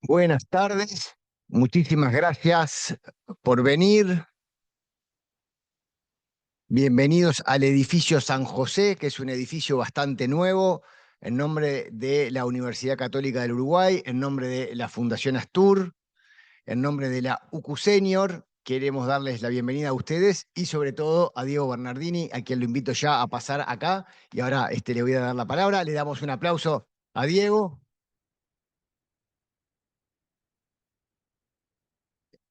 Buenas tardes, muchísimas gracias por venir. Bienvenidos al edificio San José, que es un edificio bastante nuevo, en nombre de la Universidad Católica del Uruguay, en nombre de la Fundación Astur, en nombre de la UCU Senior. Queremos darles la bienvenida a ustedes y sobre todo a Diego Bernardini, a quien lo invito ya a pasar acá. Y ahora le voy a dar la palabra. Le damos un aplauso a Diego.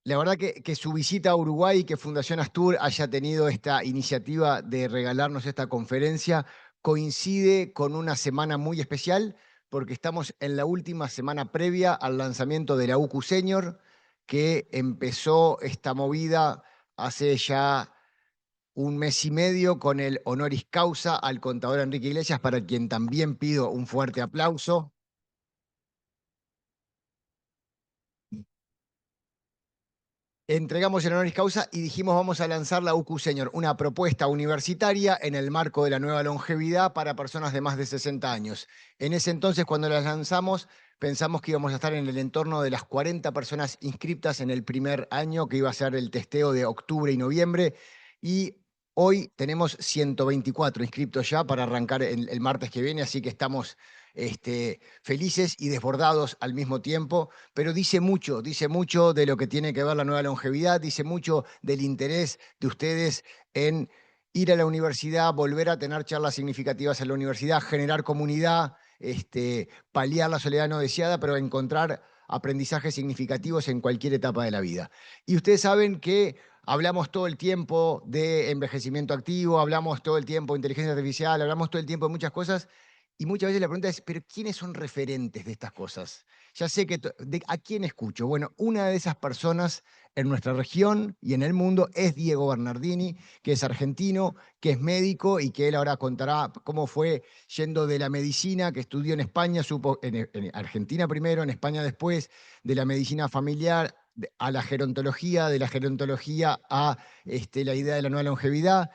La verdad que su visita a Uruguay y que Fundación Astur haya tenido esta iniciativa de regalarnos esta conferencia coincide con una semana muy especial porque estamos en la última semana previa al lanzamiento de la UCU Senior, que empezó esta movida hace ya un mes y medio con el honoris causa al contador Enrique Iglesias, para quien también pido un fuerte aplauso. Entregamos el honoris causa y dijimos vamos a lanzar la UCU Senior, una propuesta universitaria en el marco de la nueva longevidad para personas de más de 60 años. En ese entonces, cuando la lanzamos, pensamos que íbamos a estar en el entorno de las 40 personas inscriptas en el primer año, que iba a ser el testeo de octubre y noviembre, y hoy tenemos 124 inscriptos ya para arrancar el martes que viene, así que estamos felices y desbordados al mismo tiempo, pero dice mucho de lo que tiene que ver la nueva longevidad, dice mucho del interés de ustedes en ir a la universidad, volver a tener charlas significativas en la universidad, generar comunidad, paliar la soledad no deseada, pero encontrar aprendizajes significativos en cualquier etapa de la vida. Y ustedes saben que hablamos todo el tiempo de envejecimiento activo, hablamos todo el tiempo de inteligencia artificial, hablamos todo el tiempo de muchas cosas, y muchas veces la pregunta es, ¿pero quiénes son referentes de estas cosas? Ya sé que ¿a quién escucho? Bueno, una de esas personas en nuestra región y en el mundo es Diego Bernardini, que es argentino, que es médico y que él ahora contará cómo fue yendo de la medicina, que estudió en España, supo en Argentina primero, en España después, de la medicina familiar a la gerontología, de la gerontología a la idea de la nueva longevidad.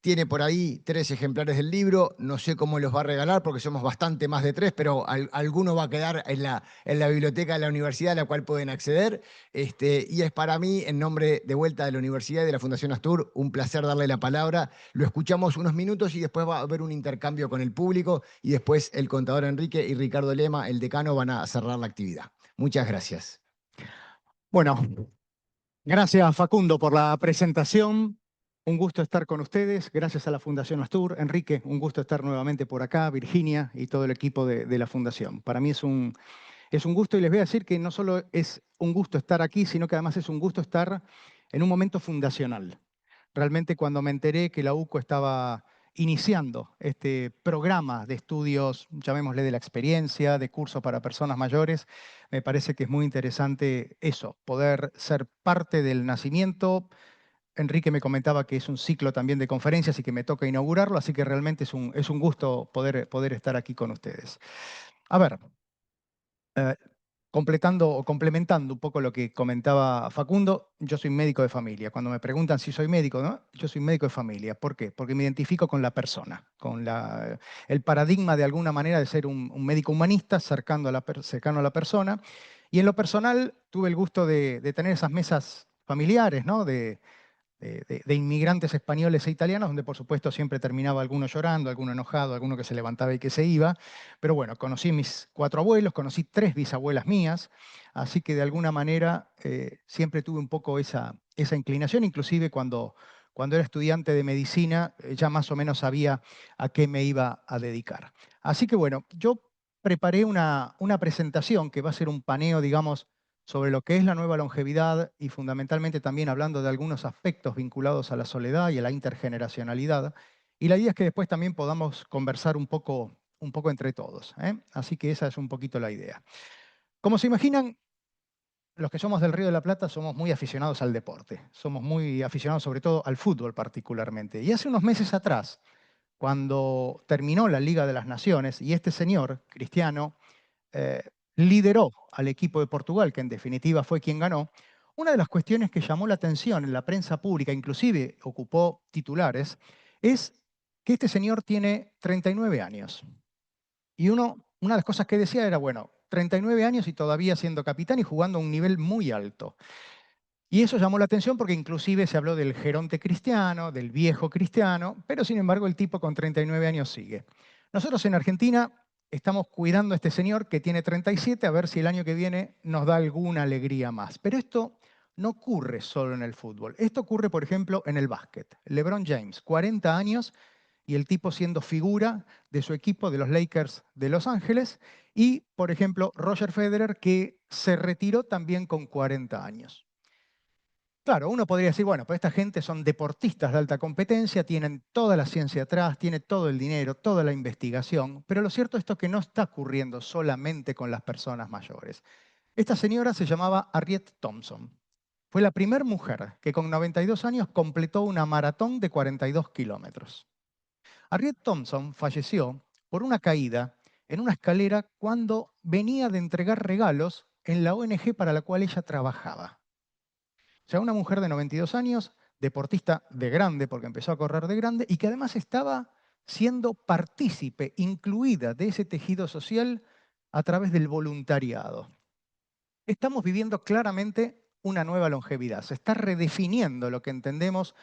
Tiene por ahí 3 ejemplares del libro, no sé cómo los va a regalar porque somos bastante más de 3, pero alguno va a quedar en la biblioteca de la universidad a la cual pueden acceder. Y es para mí, en nombre de vuelta de la universidad y de la Fundación Astur, un placer darle la palabra. Lo escuchamos unos minutos y después va a haber un intercambio con el público y después el contador Enrique y Ricardo Lema, el decano, van a cerrar la actividad. Muchas gracias. Bueno, gracias Facundo por la presentación. Un gusto estar con ustedes. Gracias a la Fundación Astur. Enrique, un gusto estar nuevamente por acá. Virginia y todo el equipo de la Fundación. Para mí es un gusto y les voy a decir que no solo es un gusto estar aquí, sino que además es un gusto estar en un momento fundacional. Realmente cuando me enteré que la UCO estaba iniciando este programa de estudios, llamémosle de la experiencia, de curso para personas mayores, me parece que es muy interesante eso, poder ser parte del nacimiento. Enrique me comentaba que es un ciclo también de conferencias y que me toca inaugurarlo, así que realmente es un gusto poder estar aquí con ustedes. A ver, eh, completando o complementando un poco lo que comentaba Facundo, yo soy médico de familia. Cuando me preguntan si soy médico, ¿no? Yo soy médico de familia. ¿Por qué? Porque me identifico con la persona, con el paradigma de alguna manera de ser un médico humanista cercano a la persona. Y en lo personal tuve el gusto de tener esas mesas familiares, ¿no? De inmigrantes españoles e italianos, donde por supuesto siempre terminaba alguno llorando, alguno enojado, alguno que se levantaba y que se iba. Pero bueno, conocí mis 4 abuelos, conocí 3 bisabuelas mías, así que de alguna manera siempre tuve un poco esa inclinación, inclusive cuando era estudiante de medicina ya más o menos sabía a qué me iba a dedicar. Así que bueno, yo preparé una presentación que va a ser un paneo, digamos, sobre lo que es la nueva longevidad y fundamentalmente también hablando de algunos aspectos vinculados a la soledad y a la intergeneracionalidad. Y la idea es que después también podamos conversar un poco entre todos, ¿eh? Así que esa es un poquito la idea. Como se imaginan, los que somos del Río de la Plata somos muy aficionados al deporte, somos muy aficionados sobre todo al fútbol particularmente. Y hace unos meses atrás, cuando terminó la Liga de las Naciones y este señor, Cristiano, eh, lideró al equipo de Portugal, que en definitiva fue quien ganó, una de las cuestiones que llamó la atención en la prensa pública, inclusive ocupó titulares, es que este señor tiene 39 años. Y una de las cosas que decía era, bueno, 39 años y todavía siendo capitán y jugando a un nivel muy alto. Y eso llamó la atención porque inclusive se habló del geronte Cristiano, del viejo Cristiano, pero sin embargo el tipo con 39 años sigue. Nosotros en Argentina estamos cuidando a este señor que tiene 37, a ver si el año que viene nos da alguna alegría más. Pero esto no ocurre solo en el fútbol. Esto ocurre, por ejemplo, en el básquet. LeBron James, 40 años, y el tipo siendo figura de su equipo de los Lakers de Los Ángeles, y, por ejemplo, Roger Federer, que se retiró también con 40 años. Claro, uno podría decir, bueno, pues esta gente son deportistas de alta competencia, tienen toda la ciencia atrás, tiene todo el dinero, toda la investigación, pero lo cierto es esto que no está ocurriendo solamente con las personas mayores. Esta señora se llamaba Harriet Thompson. Fue la primera mujer que con 92 años completó una maratón de 42 kilómetros. Harriet Thompson falleció por una caída en una escalera cuando venía de entregar regalos en la ONG para la cual ella trabajaba. O sea, una mujer de 92 años, deportista de grande, porque empezó a correr de grande, y que además estaba siendo partícipe, incluida de ese tejido social a través del voluntariado. Estamos viviendo claramente una nueva longevidad. Se está redefiniendo lo que entendemos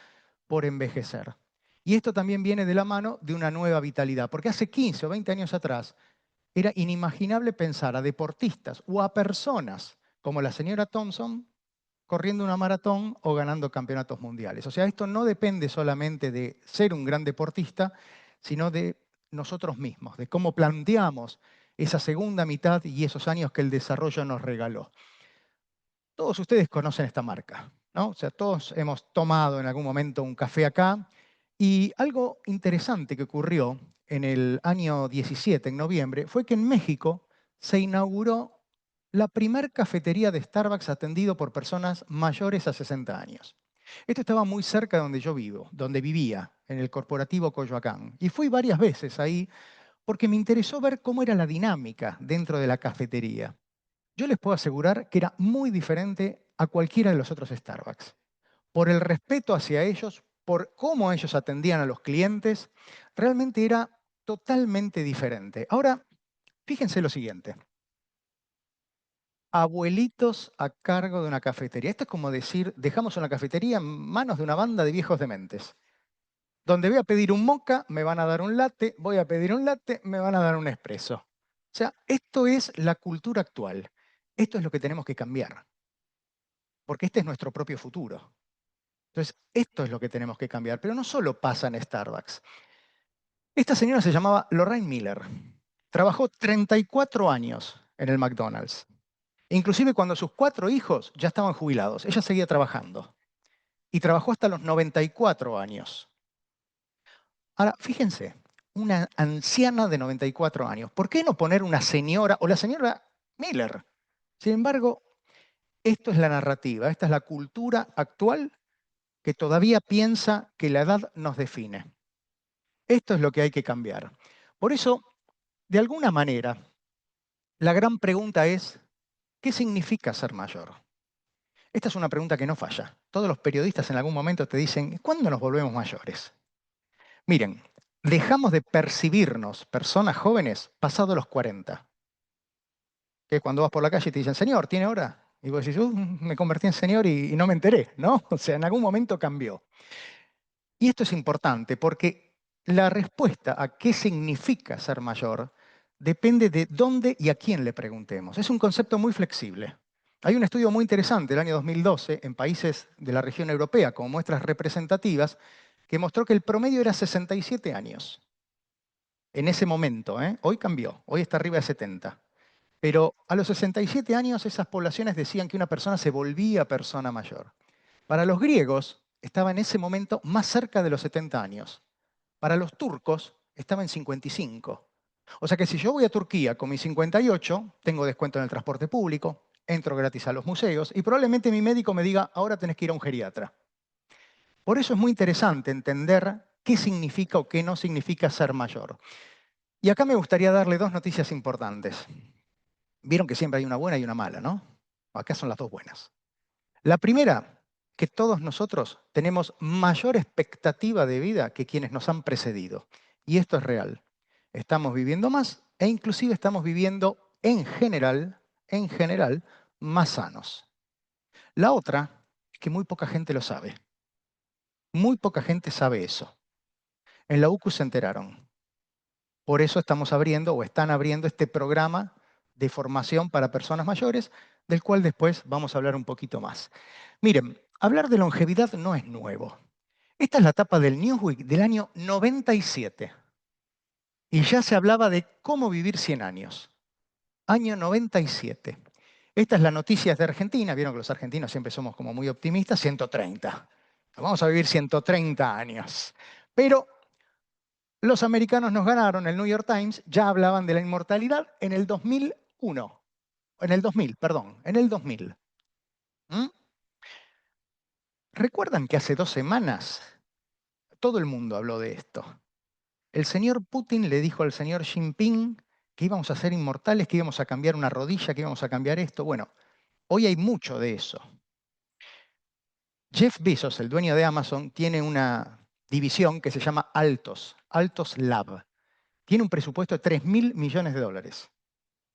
por envejecer. Y esto también viene de la mano de una nueva vitalidad, porque hace 15 o 20 años atrás era inimaginable pensar a deportistas o a personas como la señora Thompson corriendo una maratón o ganando campeonatos mundiales. O sea, esto no depende solamente de ser un gran deportista, sino de nosotros mismos, de cómo planteamos esa segunda mitad y esos años que el desarrollo nos regaló. Todos ustedes conocen esta marca, ¿no? O sea, todos hemos tomado en algún momento un café acá, y algo interesante que ocurrió en el año 17, en noviembre, fue que en México se inauguró la primer cafetería de Starbucks atendido por personas mayores a 60 años. Esto estaba muy cerca de donde yo vivo, donde vivía, en el corporativo Coyoacán. Y fui varias veces ahí porque me interesó ver cómo era la dinámica dentro de la cafetería. Yo les puedo asegurar que era muy diferente a cualquiera de los otros Starbucks. Por el respeto hacia ellos, por cómo ellos atendían a los clientes, realmente era totalmente diferente. Ahora, fíjense lo siguiente. Abuelitos a cargo de una cafetería. Esto es como decir, dejamos una cafetería en manos de una banda de viejos dementes. Donde voy a pedir un moca, me van a dar un latte, voy a pedir un latte, me van a dar un espresso. O sea, esto es la cultura actual. Esto es lo que tenemos que cambiar, porque este es nuestro propio futuro. Entonces, esto es lo que tenemos que cambiar, pero no solo pasa en Starbucks. Esta señora se llamaba Lorraine Miller. Trabajó 34 años en el McDonald's. Inclusive cuando sus 4 hijos ya estaban jubilados, ella seguía trabajando. Y trabajó hasta los 94 años. Ahora, fíjense, una anciana de 94 años. ¿Por qué no poner una señora o la señora Miller? Sin embargo, esto es la narrativa, esta es la cultura actual que todavía piensa que la edad nos define. Esto es lo que hay que cambiar. Por eso, de alguna manera, la gran pregunta es, ¿qué significa ser mayor? Esta es una pregunta que no falla. Todos los periodistas en algún momento te dicen, ¿cuándo nos volvemos mayores? Miren, dejamos de percibirnos personas jóvenes pasados los 40. Que cuando vas por la calle te dicen, señor, ¿tiene hora? Y vos decís, me convertí en señor y no me enteré, ¿no? O sea, en algún momento cambió. Y esto es importante porque la respuesta a qué significa ser mayor depende de dónde y a quién le preguntemos. Es un concepto muy flexible. Hay un estudio muy interesante del año 2012 en países de la región europea como muestras representativas que mostró que el promedio era 67 años. En ese momento, ¿eh? Hoy cambió, hoy está arriba de 70. Pero a los 67 años esas poblaciones decían que una persona se volvía persona mayor. Para los griegos estaba en ese momento más cerca de los 70 años. Para los turcos estaba en 55. O sea que si yo voy a Turquía con mis 58, tengo descuento en el transporte público, entro gratis a los museos y probablemente mi médico me diga, ahora tenés que ir a un geriatra. Por eso es muy interesante entender qué significa o qué no significa ser mayor. Y acá me gustaría darle 2 noticias importantes. Vieron que siempre hay una buena y una mala, ¿no? Acá son las 2 buenas. La primera, que todos nosotros tenemos mayor expectativa de vida que quienes nos han precedido. Y esto es real. Estamos viviendo más e inclusive estamos viviendo en general, más sanos. La otra es que muy poca gente lo sabe. Muy poca gente sabe eso. En la UCU se enteraron. Por eso estamos abriendo o están abriendo este programa de formación para personas mayores, del cual después vamos a hablar un poquito más. Miren, hablar de longevidad no es nuevo. Esta es la tapa del Newsweek del año 97. Y ya se hablaba de cómo vivir 100 años. Año 97. Esta es la noticia de Argentina. Vieron que los argentinos siempre somos como muy optimistas. 130. Vamos a vivir 130 años. Pero los americanos nos ganaron. El New York Times ya hablaban de la inmortalidad en el 2001. En el 2000, perdón. En el 2000. ¿Mm? ¿Recuerdan que hace 2 semanas todo el mundo habló de esto? El señor Putin le dijo al señor Jinping que íbamos a ser inmortales, que íbamos a cambiar una rodilla, que íbamos a cambiar esto. Bueno, hoy hay mucho de eso. Jeff Bezos, el dueño de Amazon, tiene una división que se llama Altos, Altos Lab. Tiene un presupuesto de 3.000 millones de dólares.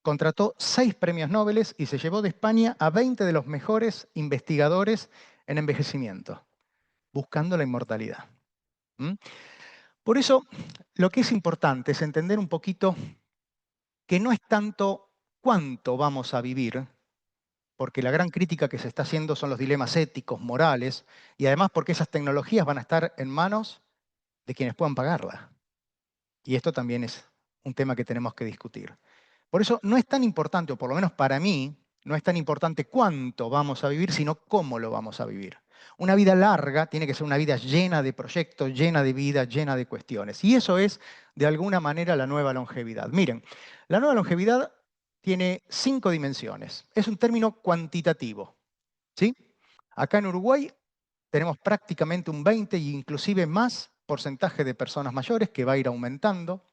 Contrató 6 premios Nobel y se llevó de España a 20 de los mejores investigadores en envejecimiento, buscando la inmortalidad. ¿Mm? Por eso, lo que es importante es entender un poquito que no es tanto cuánto vamos a vivir, porque la gran crítica que se está haciendo son los dilemas éticos, morales, y además porque esas tecnologías van a estar en manos de quienes puedan pagarlas. Y esto también es un tema que tenemos que discutir. Por eso no es tan importante, o por lo menos para mí, no es tan importante cuánto vamos a vivir, sino cómo lo vamos a vivir. Una vida larga tiene que ser una vida llena de proyectos, llena de vida, llena de cuestiones. Y eso es, de alguna manera, la nueva longevidad. Miren, la nueva longevidad tiene 5 dimensiones. Es un término cuantitativo. ¿Sí? Acá en Uruguay tenemos prácticamente un 20 e inclusive más porcentaje de personas mayores que va a ir aumentando.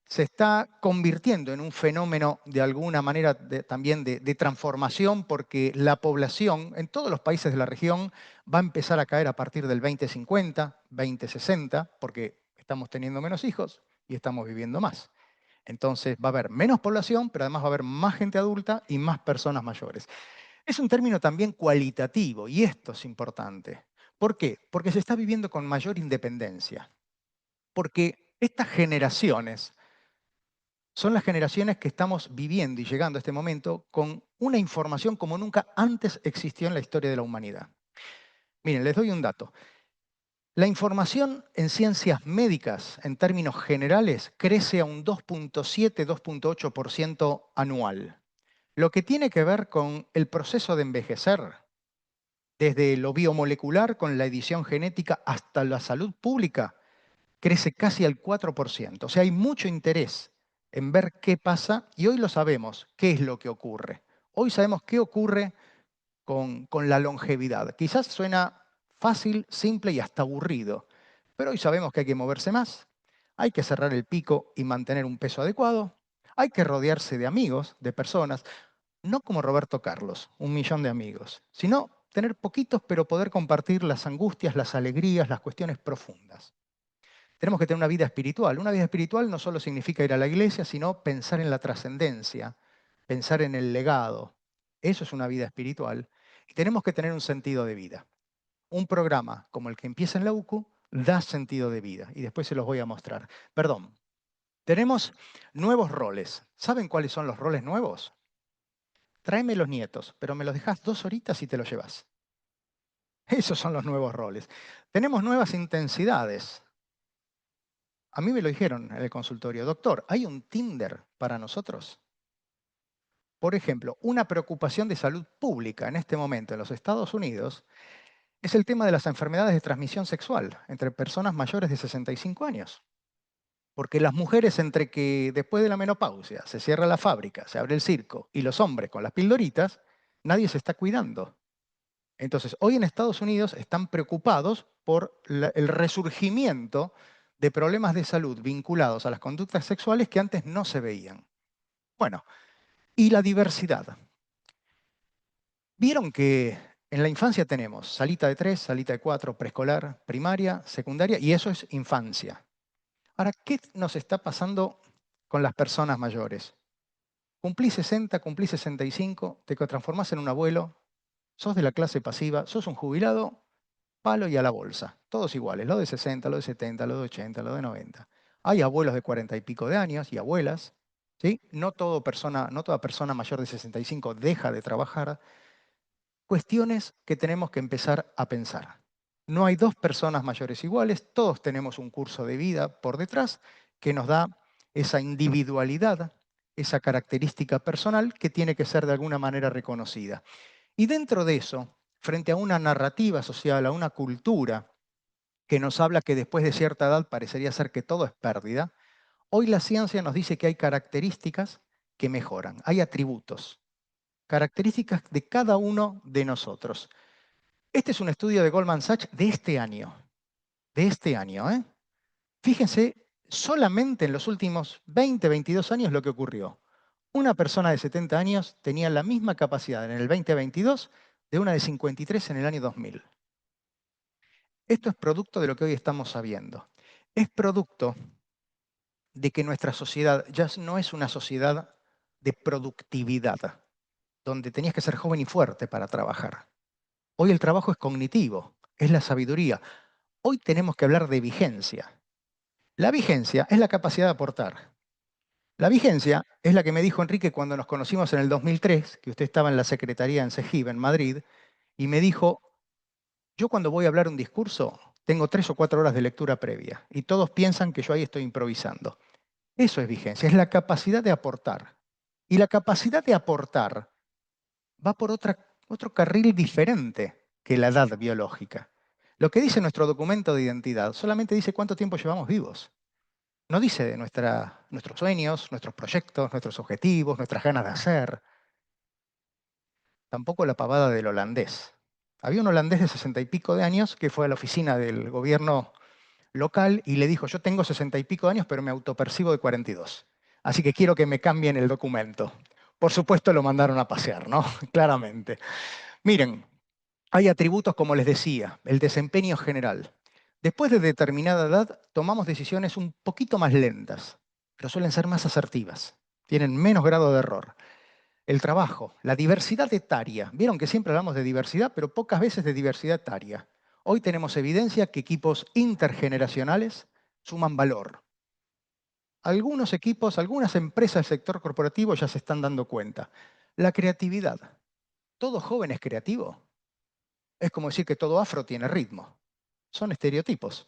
Se está convirtiendo en un fenómeno de alguna manera también de transformación porque la población en todos los países de la región va a empezar a caer a partir del 2050, 2060, porque estamos teniendo menos hijos y estamos viviendo más. Entonces va a haber menos población, pero además va a haber más gente adulta y más personas mayores. Es un término también cualitativo y esto es importante. ¿Por qué? Porque se está viviendo con mayor independencia. Porque estas generaciones son las generaciones que estamos viviendo y llegando a este momento con una información como nunca antes existió en la historia de la humanidad. Miren, les doy un dato. La información en ciencias médicas, en términos generales, crece a un 2.7-2.8% anual. Lo que tiene que ver con el proceso de envejecer, desde lo biomolecular con la edición genética hasta la salud pública, crece casi al 4%. O sea, hay mucho interés en ver qué pasa y hoy lo sabemos, qué es lo que ocurre. Hoy sabemos qué ocurre con la longevidad. Quizás suena fácil, simple y hasta aburrido, pero hoy sabemos que hay que moverse más, hay que cerrar el pico y mantener un peso adecuado, hay que rodearse de amigos, de personas, no como Roberto Carlos, 1 millón de amigos, sino tener poquitos pero poder compartir las angustias, las alegrías, las cuestiones profundas. Tenemos que tener una vida espiritual. Una vida espiritual no solo significa ir a la iglesia, sino pensar en la trascendencia, pensar en el legado. Eso es una vida espiritual. Y tenemos que tener un sentido de vida. Un programa como el que empieza en la UCU da sentido de vida. Y después se los voy a mostrar. Perdón. Tenemos nuevos roles. ¿Saben cuáles son los roles nuevos? Tráeme los nietos, pero me los dejas 2 horitas y te los llevas. Esos son los nuevos roles. Tenemos nuevas intensidades. A mí me lo dijeron en el consultorio, doctor, ¿hay un Tinder para nosotros? Por ejemplo, una preocupación de salud pública en este momento en los Estados Unidos es el tema de las enfermedades de transmisión sexual entre personas mayores de 65 años. Porque las mujeres, entre que después de la menopausia se cierra la fábrica, se abre el circo, y los hombres con las pildoritas, nadie se está cuidando. Entonces, hoy en Estados Unidos están preocupados por el resurgimiento de problemas de salud vinculados a las conductas sexuales que antes no se veían. Bueno, y la diversidad. Vieron que en la infancia tenemos salita de 3, salita de 4, preescolar, primaria, secundaria, y eso es infancia. Ahora, ¿qué nos está pasando con las personas mayores? Cumplís 60, cumplís 65, te transformás en un abuelo, sos de la clase pasiva, sos un jubilado, palo y a la bolsa. Todos iguales, los de 60, los de 70, los de 80, los de 90. Hay abuelos de 40 y pico de años y abuelas, ¿sí? No toda persona mayor de 65 deja de trabajar. Cuestiones que tenemos que empezar a pensar. No hay dos personas mayores iguales, todos tenemos un curso de vida por detrás que nos da esa individualidad, esa característica personal que tiene que ser de alguna manera reconocida. Y dentro de eso, frente a una narrativa social, a una cultura que nos habla que después de cierta edad parecería ser que todo es pérdida, hoy la ciencia nos dice que hay características que mejoran, hay atributos, características de cada uno de nosotros. Este es un estudio de Goldman Sachs de este año, ¿eh? Fíjense solamente en los últimos 20, 22 años lo que ocurrió. Una persona de 70 años tenía la misma capacidad en el 2022 de una de 53 en el año 2000. Esto es producto de lo que hoy estamos sabiendo. Es producto de que nuestra sociedad ya no es una sociedad de productividad, donde tenías que ser joven y fuerte para trabajar. Hoy el trabajo es cognitivo, es la sabiduría. Hoy tenemos que hablar de vigencia. La vigencia es la capacidad de aportar. La vigencia es la que me dijo Enrique cuando nos conocimos en el 2003, que usted estaba en la secretaría en CEGIB, en Madrid, y me dijo, yo cuando voy a hablar un discurso tengo 3 o 4 horas de lectura previa y todos piensan que yo ahí estoy improvisando. Eso es vigencia, es la capacidad de aportar. Y la capacidad de aportar va por otro carril diferente que la edad biológica. Lo que dice nuestro documento de identidad solamente dice cuánto tiempo llevamos vivos. No dice de nuestros sueños, nuestros proyectos, nuestros objetivos, nuestras ganas de hacer. Tampoco la pavada del holandés. Había un holandés de 60 y pico de años que fue a la oficina del gobierno local y le dijo, yo tengo 60 y pico de años, pero me autopercibo de 42. Así que quiero que me cambien el documento. Por supuesto lo mandaron a pasear, ¿no? Claramente. Miren, hay atributos, como les decía, el desempeño general. Después de determinada edad, tomamos decisiones un poquito más lentas, pero suelen ser más asertivas. Tienen menos grado de error. El trabajo, la diversidad etaria. Vieron que siempre hablamos de diversidad, pero pocas veces de diversidad etaria. Hoy tenemos evidencia que equipos intergeneracionales suman valor. Algunos equipos, algunas empresas del sector corporativo ya se están dando cuenta. La creatividad. ¿Todo joven es creativo? Es como decir que todo afro tiene ritmo. Son estereotipos.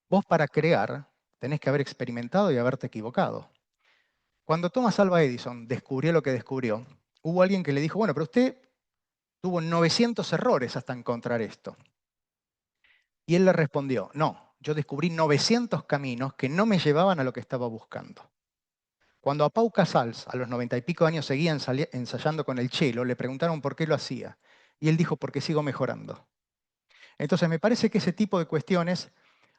Vos para crear tenés que haber experimentado y haberte equivocado. Cuando Thomas Alva Edison descubrió lo que descubrió, hubo alguien que le dijo, bueno, pero usted tuvo 900 errores hasta encontrar esto. Y él le respondió, no, yo descubrí 900 caminos que no me llevaban a lo que estaba buscando. Cuando a Pau Casals, a los 90 y pico años, seguía ensayando con el cello, le preguntaron por qué lo hacía. Y él dijo, porque sigo mejorando. Entonces me parece que ese tipo de cuestiones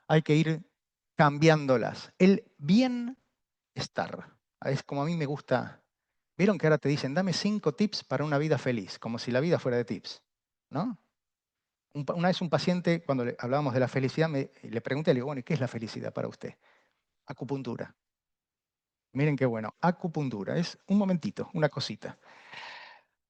hay que ir cambiándolas. El bienestar, es como a mí me gusta. Vieron que ahora te dicen, dame 5 tips para una vida feliz, como si la vida fuera de tips, ¿no? Una vez un paciente, cuando hablábamos de la felicidad, le pregunté, le digo, bueno, ¿y qué es la felicidad para usted? Acupuntura. Miren qué bueno, acupuntura, es un momentito, una cosita.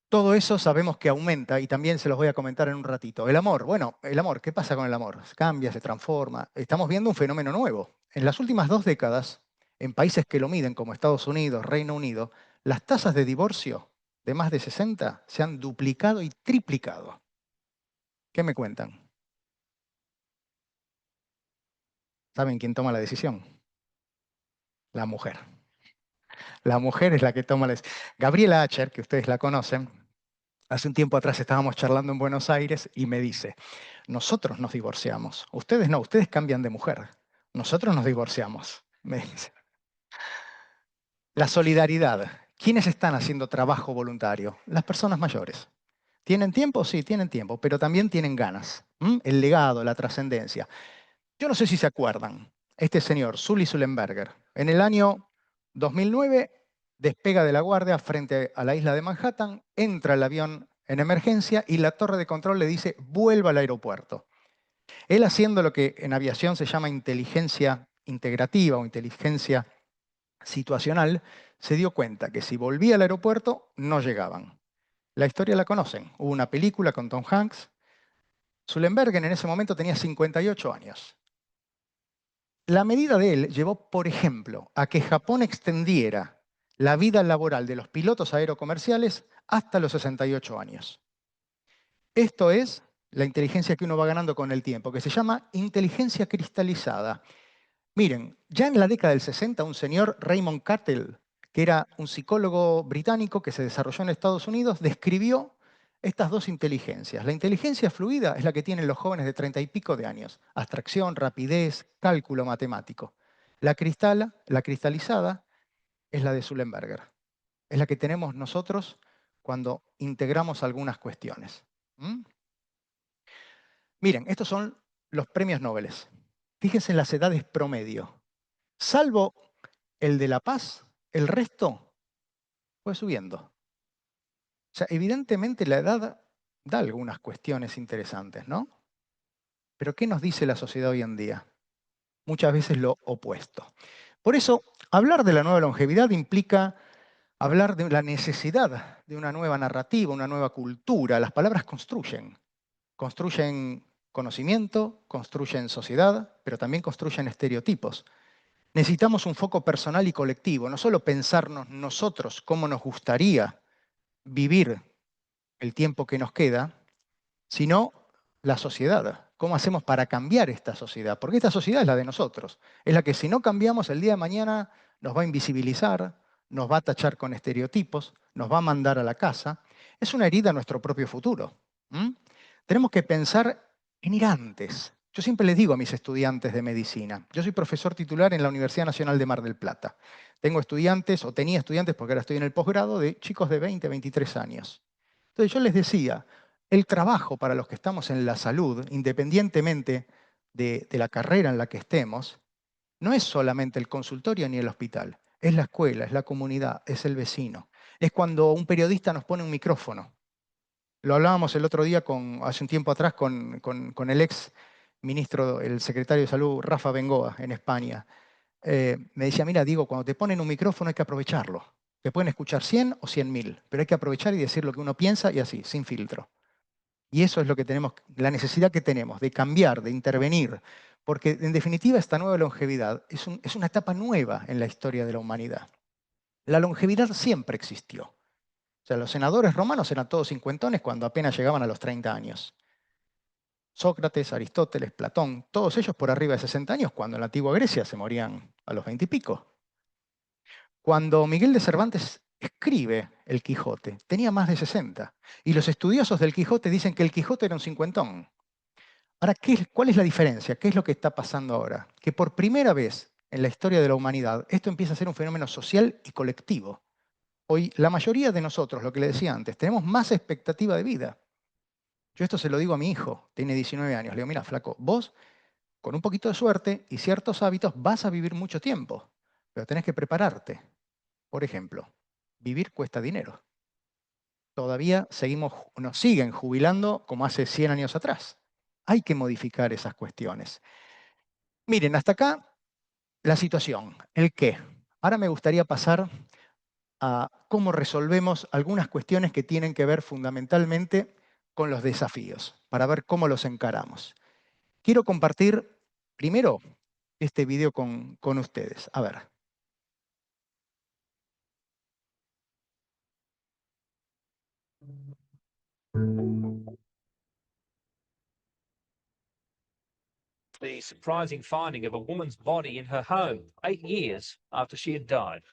Todo eso sabemos que aumenta y también se los voy a comentar en un ratito. El amor, bueno, el amor, ¿qué pasa con el amor? Cambia, se transforma. Estamos viendo un fenómeno nuevo. En las últimas 2 décadas, en países que lo miden como Estados Unidos, Reino Unido, las tasas de divorcio de más de 60 se han duplicado y triplicado. ¿Qué me cuentan? ¿Saben quién toma la decisión? La mujer. La mujer es la que toma la decisión. Gabriela Acher, que ustedes la conocen, hace un tiempo atrás estábamos charlando en Buenos Aires y me dice, nosotros nos divorciamos, ustedes no, ustedes cambian de mujer, nosotros nos divorciamos. Me dice. La solidaridad. ¿Quiénes están haciendo trabajo voluntario? Las personas mayores. ¿Tienen tiempo? Sí, tienen tiempo, pero también tienen ganas. El legado, la trascendencia. Yo no sé si se acuerdan, este señor, Sully Sullenberger, en el año 2009 despega de La Guardia frente a la isla de Manhattan, entra el avión en emergencia y la torre de control le dice, vuelva al aeropuerto. Él haciendo lo que en aviación se llama inteligencia integrativa o inteligencia situacional, se dio cuenta que si volvía al aeropuerto, no llegaban. La historia la conocen. Hubo una película con Tom Hanks. Sullenberger en ese momento tenía 58 años. La medida de él llevó, por ejemplo, a que Japón extendiera la vida laboral de los pilotos aerocomerciales hasta los 68 años. Esto es la inteligencia que uno va ganando con el tiempo, que se llama inteligencia cristalizada. Miren, ya en la década del 60, un señor, Raymond Cattell, que era un psicólogo británico que se desarrolló en Estados Unidos, describió estas dos inteligencias. La inteligencia fluida es la que tienen los jóvenes de 30 y pico de años. Abstracción, rapidez, cálculo matemático. La cristalizada es la de Sullenberger. Es la que tenemos nosotros cuando integramos algunas cuestiones. ¿Mm? Miren, estos son los premios Nobel. Fíjense en las edades promedio. Salvo el de La Paz, el resto fue subiendo. O sea, evidentemente la edad da algunas cuestiones interesantes, ¿no? Pero ¿qué nos dice la sociedad hoy en día? Muchas veces lo opuesto. Por eso, hablar de la nueva longevidad implica hablar de la necesidad de una nueva narrativa, una nueva cultura. Las palabras construyen. Construyen conocimiento, construyen sociedad, pero también construyen estereotipos. Necesitamos un foco personal y colectivo, no solo pensarnos nosotros cómo nos gustaría vivir el tiempo que nos queda, sino la sociedad. ¿Cómo hacemos para cambiar esta sociedad? Porque esta sociedad es la de nosotros. Es la que si no cambiamos el día de mañana nos va a invisibilizar, nos va a tachar con estereotipos, nos va a mandar a la casa. Es una herida a nuestro propio futuro. ¿Mm? Tenemos que pensar en ir antes. Yo siempre les digo a mis estudiantes de medicina, yo soy profesor titular en la Universidad Nacional de Mar del Plata. Tengo estudiantes, o tenía estudiantes porque ahora estoy en el posgrado, de chicos de 20, 23 años. Entonces yo les decía, el trabajo para los que estamos en la salud, independientemente de la carrera en la que estemos, no es solamente el consultorio ni el hospital, es la escuela, es la comunidad, es el vecino. Es cuando un periodista nos pone un micrófono. Lo hablábamos el otro día, hace un tiempo atrás, con el ex ministro, el secretario de Salud, Rafa Bengoa, en España. Me decía, mira, Diego, cuando te ponen un micrófono hay que aprovecharlo. Te pueden escuchar 100 o 100.000, pero hay que aprovechar y decir lo que uno piensa y así, sin filtro. Y eso es lo que tenemos, la necesidad que tenemos de cambiar, de intervenir, porque en definitiva esta nueva longevidad es una etapa nueva en la historia de la humanidad. La longevidad siempre existió. O sea, los senadores romanos eran todos cincuentones cuando apenas llegaban a los 30 años. Sócrates, Aristóteles, Platón, todos ellos por arriba de 60 años, cuando en la antigua Grecia se morían a los 20 y pico. Cuando Miguel de Cervantes escribe El Quijote, tenía más de 60. Y los estudiosos del Quijote dicen que el Quijote era un cincuentón. Ahora, ¿cuál es la diferencia? ¿Qué es lo que está pasando ahora? Que por primera vez en la historia de la humanidad esto empieza a ser un fenómeno social y colectivo. Hoy la mayoría de nosotros, lo que le decía antes, tenemos más expectativa de vida. Yo esto se lo digo a mi hijo, tiene 19 años. Le digo, mira, flaco, vos con un poquito de suerte y ciertos hábitos vas a vivir mucho tiempo, pero tenés que prepararte. Por ejemplo, vivir cuesta dinero. Todavía nos siguen jubilando como hace 100 años atrás. Hay que modificar esas cuestiones. Miren, hasta acá la situación, el qué. Ahora me gustaría pasar a cómo resolvemos algunas cuestiones que tienen que ver fundamentalmente con los desafíos, para ver cómo los encaramos. Quiero compartir primero este video con ustedes. A ver. The surprising finding of a woman's body in her home 8 years after she had died.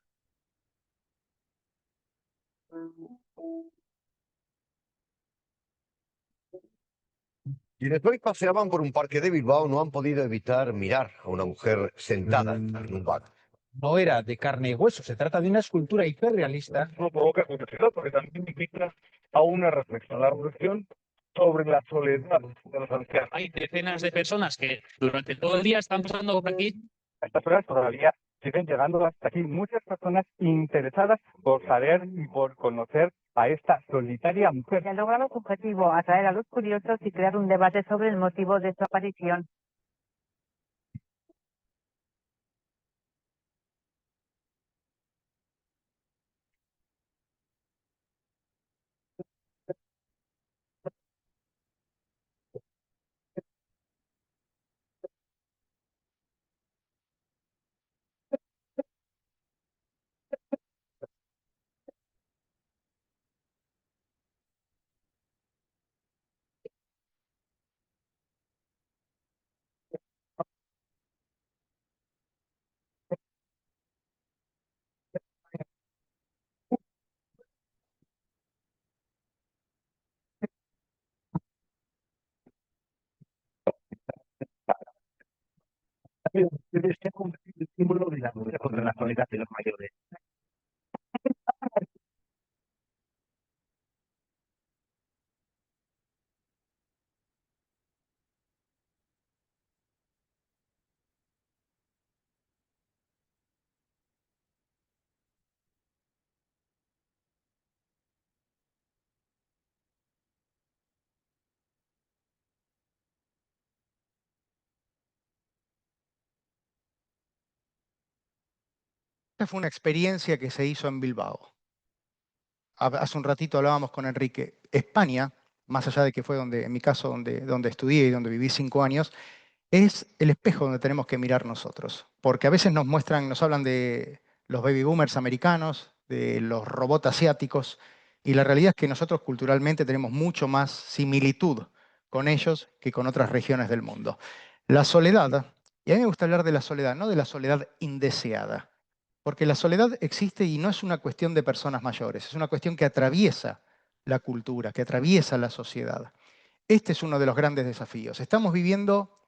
Quienes hoy paseaban por un parque de Bilbao no han podido evitar mirar a una mujer sentada en un banco. No era de carne y hueso, se trata de una escultura hiperrealista. No provoca curiosidad porque también invita a una reflexión, la reflexión sobre la soledad de los ancianos. Hay decenas de personas que durante todo el día están pasando por aquí. A estas horas todavía siguen llegando hasta aquí muchas personas interesadas por saber y por conocer a esta solitaria mujer. Se ha logrado su objetivo, atraer a los curiosos y crear un debate sobre el motivo de su aparición. pero se ha convertido en símbolo de la lucha contra la soledad de los mayores. Esta fue una experiencia que se hizo en Bilbao. Hace un ratito hablábamos con Enrique. España, más allá de que fue donde, en mi caso, donde estudié y donde viví 5 años, es el espejo donde tenemos que mirar nosotros. Porque a veces nos hablan de los baby boomers americanos, de los robots asiáticos, y la realidad es que nosotros culturalmente tenemos mucho más similitud con ellos que con otras regiones del mundo. La soledad, y a mí me gusta hablar de la soledad, no de la soledad indeseada, porque la soledad existe y no es una cuestión de personas mayores, es una cuestión que atraviesa la cultura, que atraviesa la sociedad. Este es uno de los grandes desafíos. Estamos viviendo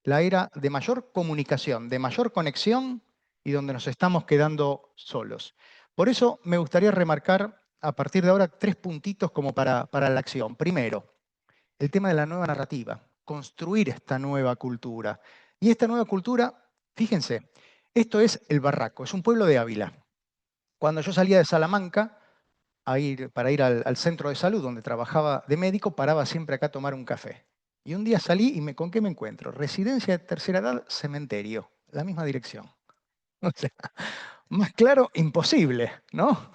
la era de mayor comunicación, de mayor conexión y donde nos estamos quedando solos. Por eso me gustaría remarcar a partir de ahora 3 puntitos como para la acción. Primero, el tema de la nueva narrativa, construir esta nueva cultura. Y esta nueva cultura, fíjense, esto es El Barraco, es un pueblo de Ávila. Cuando yo salía de Salamanca para ir al centro de salud donde trabajaba de médico, paraba siempre acá a tomar un café. Y un día salí y ¿con qué me encuentro? Residencia de tercera edad, cementerio, la misma dirección. O sea, más claro, imposible, ¿no?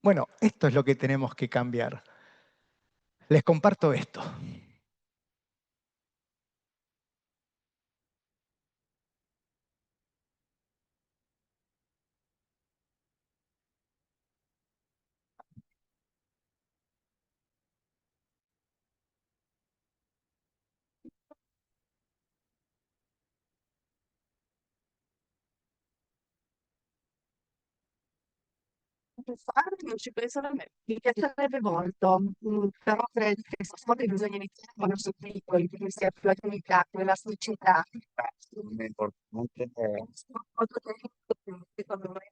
Bueno, esto es lo que tenemos que cambiar. Les comparto esto. Fare non ci penso nemmeno. Mi piacerebbe molto, però credo che bisogna iniziare quando sono piccoli, perché si ha più attività, più elasticità. È importante Molto tempo, secondo me.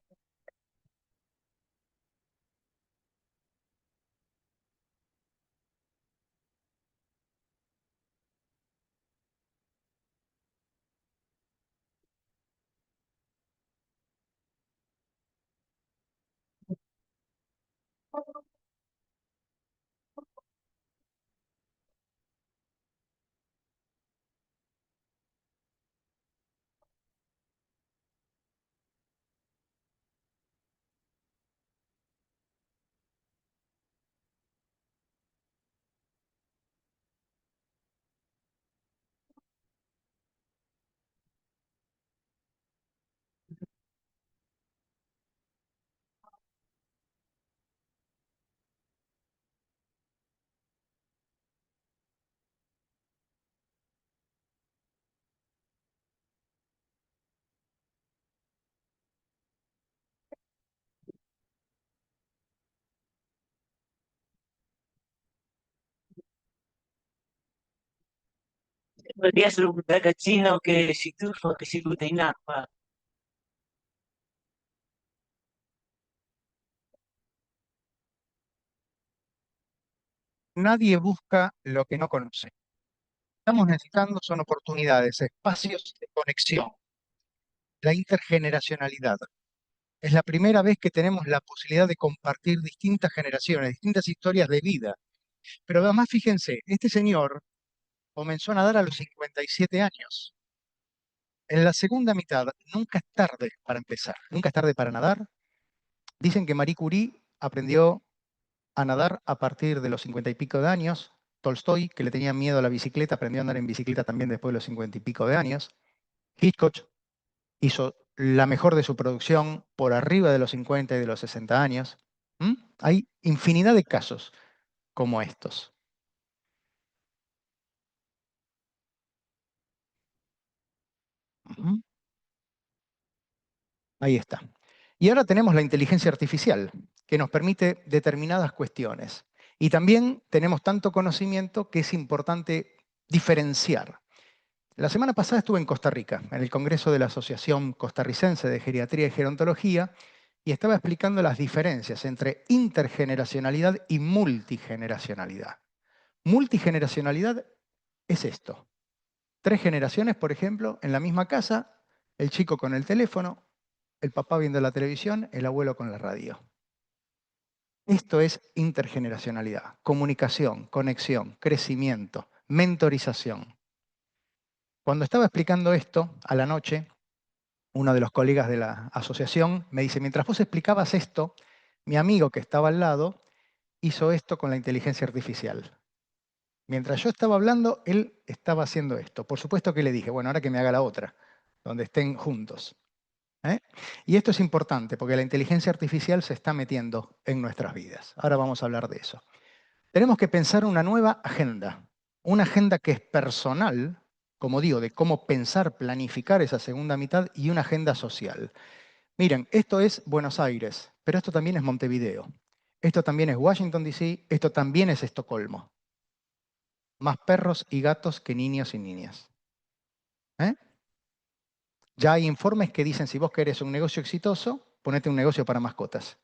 Podría essere un ragazzino che si tuffa, che si butta in acqua. Nadie busca lo que no conoce. Estamos necesitando son oportunidades, espacios de conexión, la intergeneracionalidad. Es la primera vez que tenemos la posibilidad de compartir distintas generaciones, distintas historias de vida. Pero además, fíjense, este señor comenzó a nadar a los 57 años. En la segunda mitad, nunca es tarde para empezar, nunca es tarde para nadar. Dicen que Marie Curie aprendió a nadar a partir de los 50 y pico de años. Tolstoy, que le tenía miedo a la bicicleta, aprendió a andar en bicicleta también después de los 50 y pico de años. Hitchcock hizo la mejor de su producción por arriba de los 50 y de los 60 años. Hay infinidad de casos como estos. Ahí está. Y ahora tenemos la inteligencia artificial, que nos permite determinadas cuestiones. Y también tenemos tanto conocimiento que es importante diferenciar. La semana pasada estuve en Costa Rica, en el Congreso de la Asociación Costarricense de Geriatría y Gerontología, y estaba explicando las diferencias entre intergeneracionalidad y multigeneracionalidad. Multigeneracionalidad es esto. 3 generaciones, por ejemplo, en la misma casa, el chico con el teléfono, el papá viendo la televisión, el abuelo con la radio. Esto es intergeneracionalidad, comunicación, conexión, crecimiento, mentorización. Cuando estaba explicando esto a la noche, uno de los colegas de la asociación me dice, mientras vos explicabas esto, mi amigo que estaba al lado hizo esto con la inteligencia artificial. Mientras yo estaba hablando, él estaba haciendo esto. Por supuesto que le dije, bueno, ahora que me haga la otra, donde estén juntos. Y esto es importante porque la inteligencia artificial se está metiendo en nuestras vidas. Ahora vamos a hablar de eso. Tenemos que pensar una nueva agenda. Una agenda que es personal, como digo, de cómo pensar, planificar esa segunda mitad, y una agenda social. Miren, esto es Buenos Aires, pero esto también es Montevideo. Esto también es Washington, D.C., esto también es Estocolmo. Más perros y gatos que niños y niñas. Ya hay informes que dicen, si vos querés un negocio exitoso, ponete un negocio para mascotas.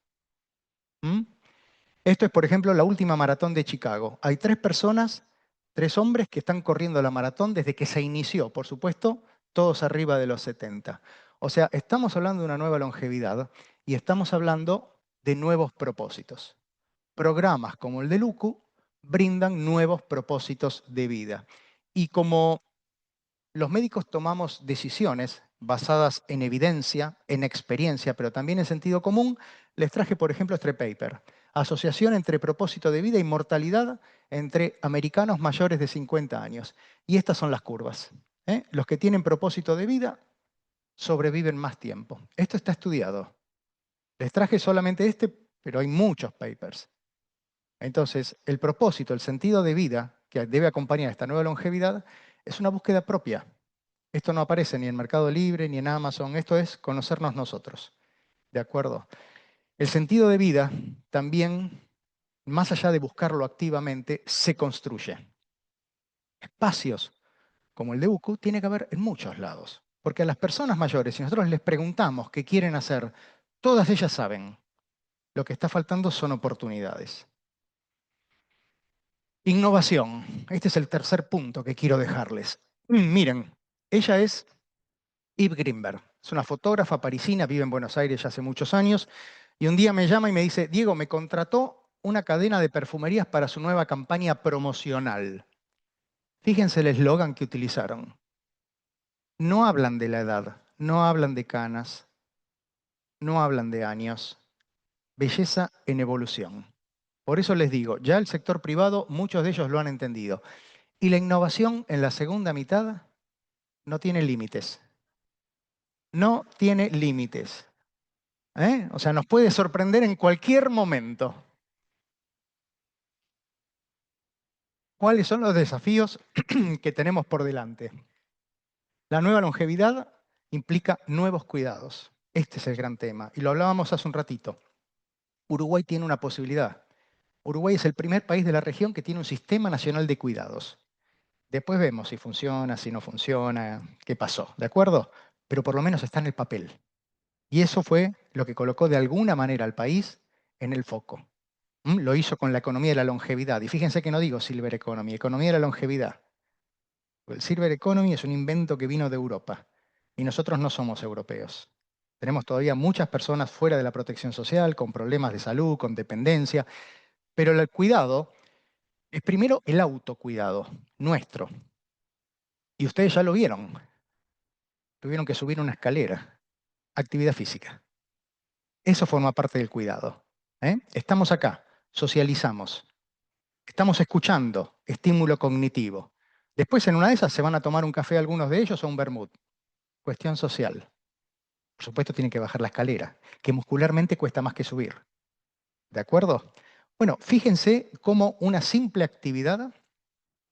Esto es, por ejemplo, la última maratón de Chicago. Hay 3 personas, 3 hombres que están corriendo la maratón desde que se inició, por supuesto, todos arriba de los 70. O sea, estamos hablando de una nueva longevidad y estamos hablando de nuevos propósitos. Programas como el de LUCU brindan nuevos propósitos de vida. Y como los médicos tomamos decisiones basadas en evidencia, en experiencia, pero también en sentido común, les traje, por ejemplo, este paper. Asociación entre propósito de vida y mortalidad entre americanos mayores de 50 años. Y estas son las curvas. Los que tienen propósito de vida sobreviven más tiempo. Esto está estudiado. Les traje solamente este, pero hay muchos papers. Entonces, el propósito, el sentido de vida que debe acompañar esta nueva longevidad es una búsqueda propia. Esto no aparece ni en Mercado Libre ni en Amazon, esto es conocernos nosotros. ¿De acuerdo? El sentido de vida también, más allá de buscarlo activamente, se construye. Espacios como el de UCU tiene que haber en muchos lados. Porque a las personas mayores, si nosotros les preguntamos qué quieren hacer, todas ellas saben. Lo que está faltando son oportunidades. Innovación. Este es el tercer punto que quiero dejarles. Miren, ella es Eve Greenberg. Es una fotógrafa parisina, vive en Buenos Aires ya hace muchos años, y un día me llama y me dice, Diego, me contrató una cadena de perfumerías para su nueva campaña promocional. Fíjense el eslogan que utilizaron. No hablan de la edad, no hablan de canas, no hablan de años. Belleza en evolución. Por eso les digo, ya el sector privado, muchos de ellos lo han entendido. Y la innovación en la segunda mitad no tiene límites. No tiene límites. O sea, nos puede sorprender en cualquier momento. ¿Cuáles son los desafíos que tenemos por delante? La nueva longevidad implica nuevos cuidados. Este es el gran tema. Y lo hablábamos hace un ratito. Uruguay tiene una posibilidad. Uruguay es el primer país de la región que tiene un sistema nacional de cuidados. Después vemos si funciona, si no funciona, qué pasó, ¿de acuerdo? Pero por lo menos está en el papel. Y eso fue lo que colocó de alguna manera al país en el foco. Lo hizo con la economía de la longevidad. Y fíjense que no digo Silver Economy, economía de la longevidad. El Silver Economy es un invento que vino de Europa. Y nosotros no somos europeos. Tenemos todavía muchas personas fuera de la protección social, con problemas de salud, con dependencia. Pero el cuidado es primero el autocuidado, nuestro. Y ustedes ya lo vieron. Tuvieron que subir una escalera. Actividad física. Eso forma parte del cuidado. Estamos acá, socializamos. Estamos escuchando, estímulo cognitivo. Después en una de esas se van a tomar un café algunos de ellos o un vermut. Cuestión social. Por supuesto tienen que bajar la escalera, que muscularmente cuesta más que subir. ¿De acuerdo? Bueno, fíjense cómo una simple actividad,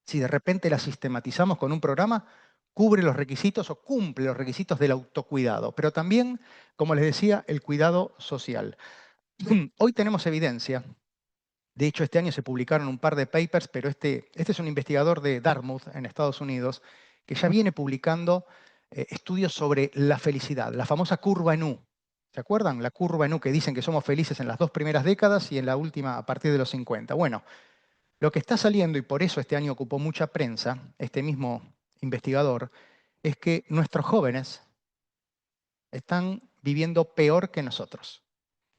si de repente la sistematizamos con un programa, cubre los requisitos o cumple los requisitos del autocuidado, pero también, como les decía, el cuidado social. Hoy tenemos evidencia. De hecho, este año se publicaron un par de papers, pero este es un investigador de Dartmouth, en Estados Unidos, que ya viene publicando estudios sobre la felicidad, la famosa curva en U. ¿Se acuerdan? La curva en U que dicen que somos felices en las 2 primeras décadas y en la última a partir de los 50. Bueno, lo que está saliendo, y por eso este año ocupó mucha prensa, este mismo investigador, es que nuestros jóvenes están viviendo peor que nosotros.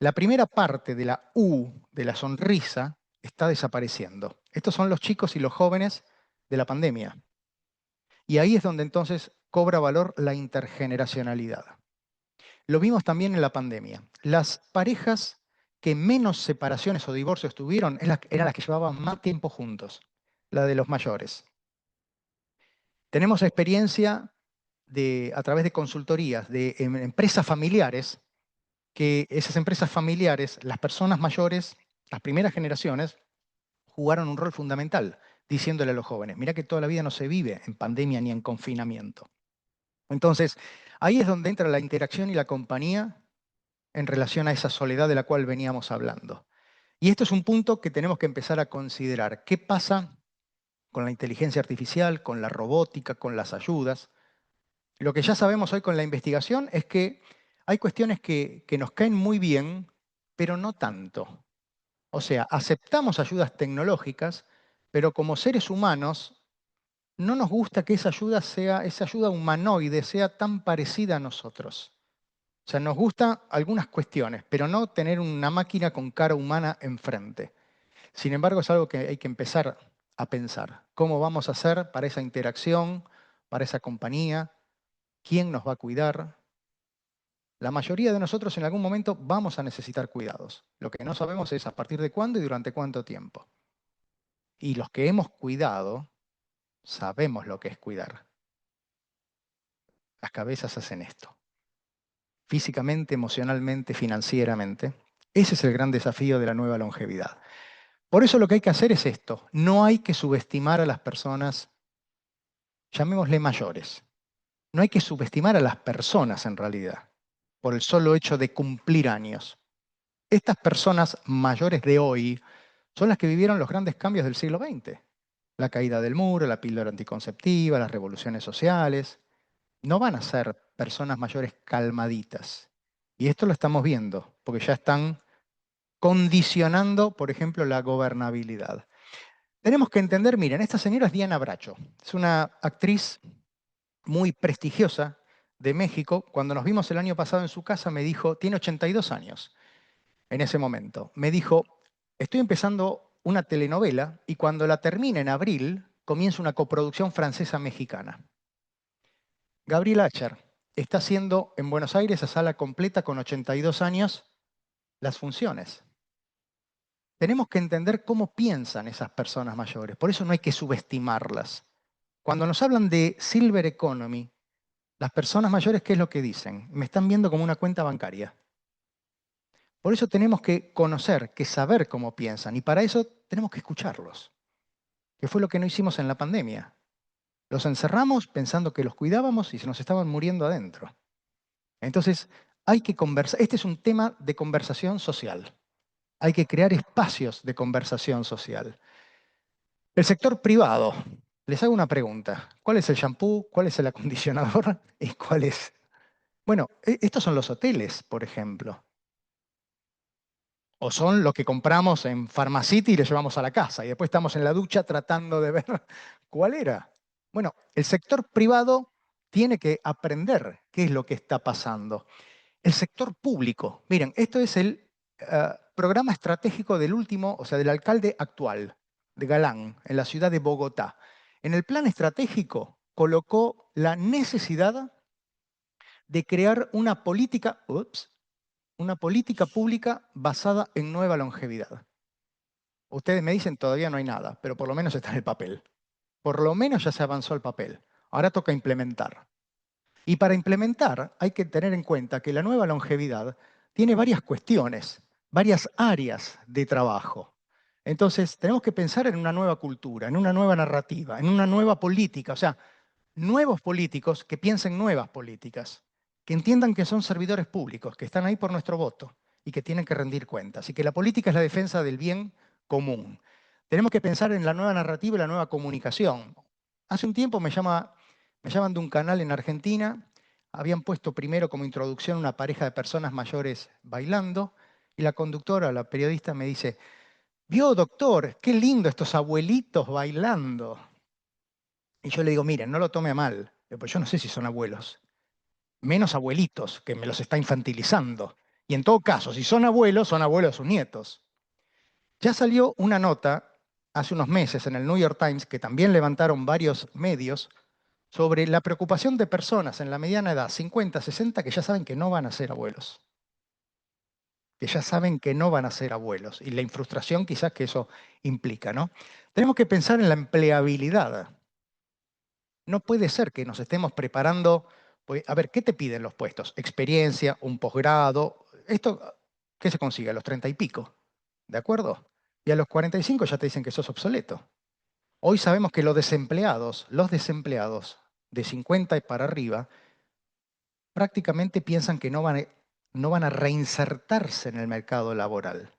La primera parte de la U, de la sonrisa, está desapareciendo. Estos son los chicos y los jóvenes de la pandemia. Y ahí es donde entonces cobra valor la intergeneracionalidad. Lo vimos también en la pandemia. Las parejas que menos separaciones o divorcios tuvieron eran las que llevaban más tiempo juntos, la de los mayores. Tenemos experiencia a través de consultorías de empresas familiares, que esas empresas familiares, las personas mayores, las primeras generaciones, jugaron un rol fundamental, diciéndole a los jóvenes, mira que toda la vida no se vive en pandemia ni en confinamiento. Entonces, ahí es donde entra la interacción y la compañía en relación a esa soledad de la cual veníamos hablando. Y esto es un punto que tenemos que empezar a considerar. ¿Qué pasa con la inteligencia artificial, con la robótica, con las ayudas? Lo que ya sabemos hoy con la investigación es que hay cuestiones que nos caen muy bien, pero no tanto. O sea, aceptamos ayudas tecnológicas, pero como seres humanos no nos gusta que esa ayuda humanoide sea tan parecida a nosotros. O sea, nos gustan algunas cuestiones, pero no tener una máquina con cara humana enfrente. Sin embargo, es algo que hay que empezar a pensar. ¿Cómo vamos a hacer para esa interacción, para esa compañía? ¿Quién nos va a cuidar? La mayoría de nosotros en algún momento vamos a necesitar cuidados. Lo que no sabemos es a partir de cuándo y durante cuánto tiempo. Y los que hemos cuidado, sabemos lo que es cuidar. Las cabezas hacen esto. Físicamente, emocionalmente, financieramente. Ese es el gran desafío de la nueva longevidad. Por eso lo que hay que hacer es esto. No hay que subestimar a las personas, llamémosle mayores. No hay que subestimar a las personas en realidad, por el solo hecho de cumplir años. Estas personas mayores de hoy son las que vivieron los grandes cambios del siglo XX. La caída del muro, la píldora anticonceptiva, las revoluciones sociales. No van a ser personas mayores calmaditas. Y esto lo estamos viendo, porque ya están condicionando, por ejemplo, la gobernabilidad. Tenemos que entender, miren, esta señora es Diana Bracho. Es una actriz muy prestigiosa de México. Cuando nos vimos el año pasado en su casa me dijo, tiene 82 años en ese momento. Me dijo, estoy empezando una telenovela y cuando la termine en abril comienza una coproducción francesa-mexicana. Gabriel Acher está haciendo en Buenos Aires a sala completa con 82 años las funciones. Tenemos que entender cómo piensan esas personas mayores, por eso no hay que subestimarlas. Cuando nos hablan de Silver Economy, las personas mayores, ¿qué es lo que dicen? Me están viendo como una cuenta bancaria. Por eso tenemos que conocer, que saber cómo piensan, y para eso tenemos que escucharlos, que fue lo que no hicimos en la pandemia. Los encerramos pensando que los cuidábamos y se nos estaban muriendo adentro. Entonces, hay que conversar. Este es un tema de conversación social. Hay que crear espacios de conversación social. El sector privado. Les hago una pregunta. ¿Cuál es el shampoo? ¿Cuál es el acondicionador? ¿Y cuál es? Bueno, estos son los hoteles, por ejemplo. O son lo que compramos en Pharmacity y le llevamos a la casa. Y después estamos en la ducha tratando de ver cuál era. Bueno, el sector privado tiene que aprender qué es lo que está pasando. El sector público. Miren, esto es el programa estratégico del último, o sea, del alcalde actual, de Galán, en la ciudad de Bogotá. En el plan estratégico colocó la necesidad de crear una política pública basada en nueva longevidad. Ustedes me dicen, todavía no hay nada, pero por lo menos está en el papel. Por lo menos ya se avanzó el papel. Ahora toca implementar. Y para implementar hay que tener en cuenta que la nueva longevidad tiene varias cuestiones, varias áreas de trabajo. Entonces tenemos que pensar en una nueva cultura, en una nueva narrativa, en una nueva política. O sea, nuevos políticos que piensen nuevas políticas, que entiendan que son servidores públicos, que están ahí por nuestro voto y que tienen que rendir cuentas. Y que la política es la defensa del bien común. Tenemos que pensar en la nueva narrativa y la nueva comunicación. Hace un tiempo me llama Me llaman de un canal en Argentina, habían puesto primero como introducción una pareja de personas mayores bailando, y la conductora, la periodista, me dice, ¿vio, doctor? Qué lindo estos abuelitos bailando. Y yo le digo, miren, no lo tome a mal, pues yo no sé si son abuelos, menos abuelitos, que me los está infantilizando. Y en todo caso, si son abuelos de sus nietos. Ya salió una nota hace unos meses en el New York Times, que también levantaron varios medios, sobre la preocupación de personas en la mediana edad, 50, 60, que ya saben que no van a ser abuelos. Que ya saben que no van a ser abuelos. Y la frustración quizás que eso implica, ¿no? Tenemos que pensar en la empleabilidad. No puede ser que nos estemos preparando, pues, a ver, ¿qué te piden los puestos? Experiencia, un posgrado. ¿Esto qué se consigue a los 30 y pico? ¿De acuerdo? Y a los 45 ya te dicen que sos obsoleto. Hoy sabemos que los desempleados de 50 y para arriba, prácticamente piensan que no van a reinsertarse en el mercado laboral.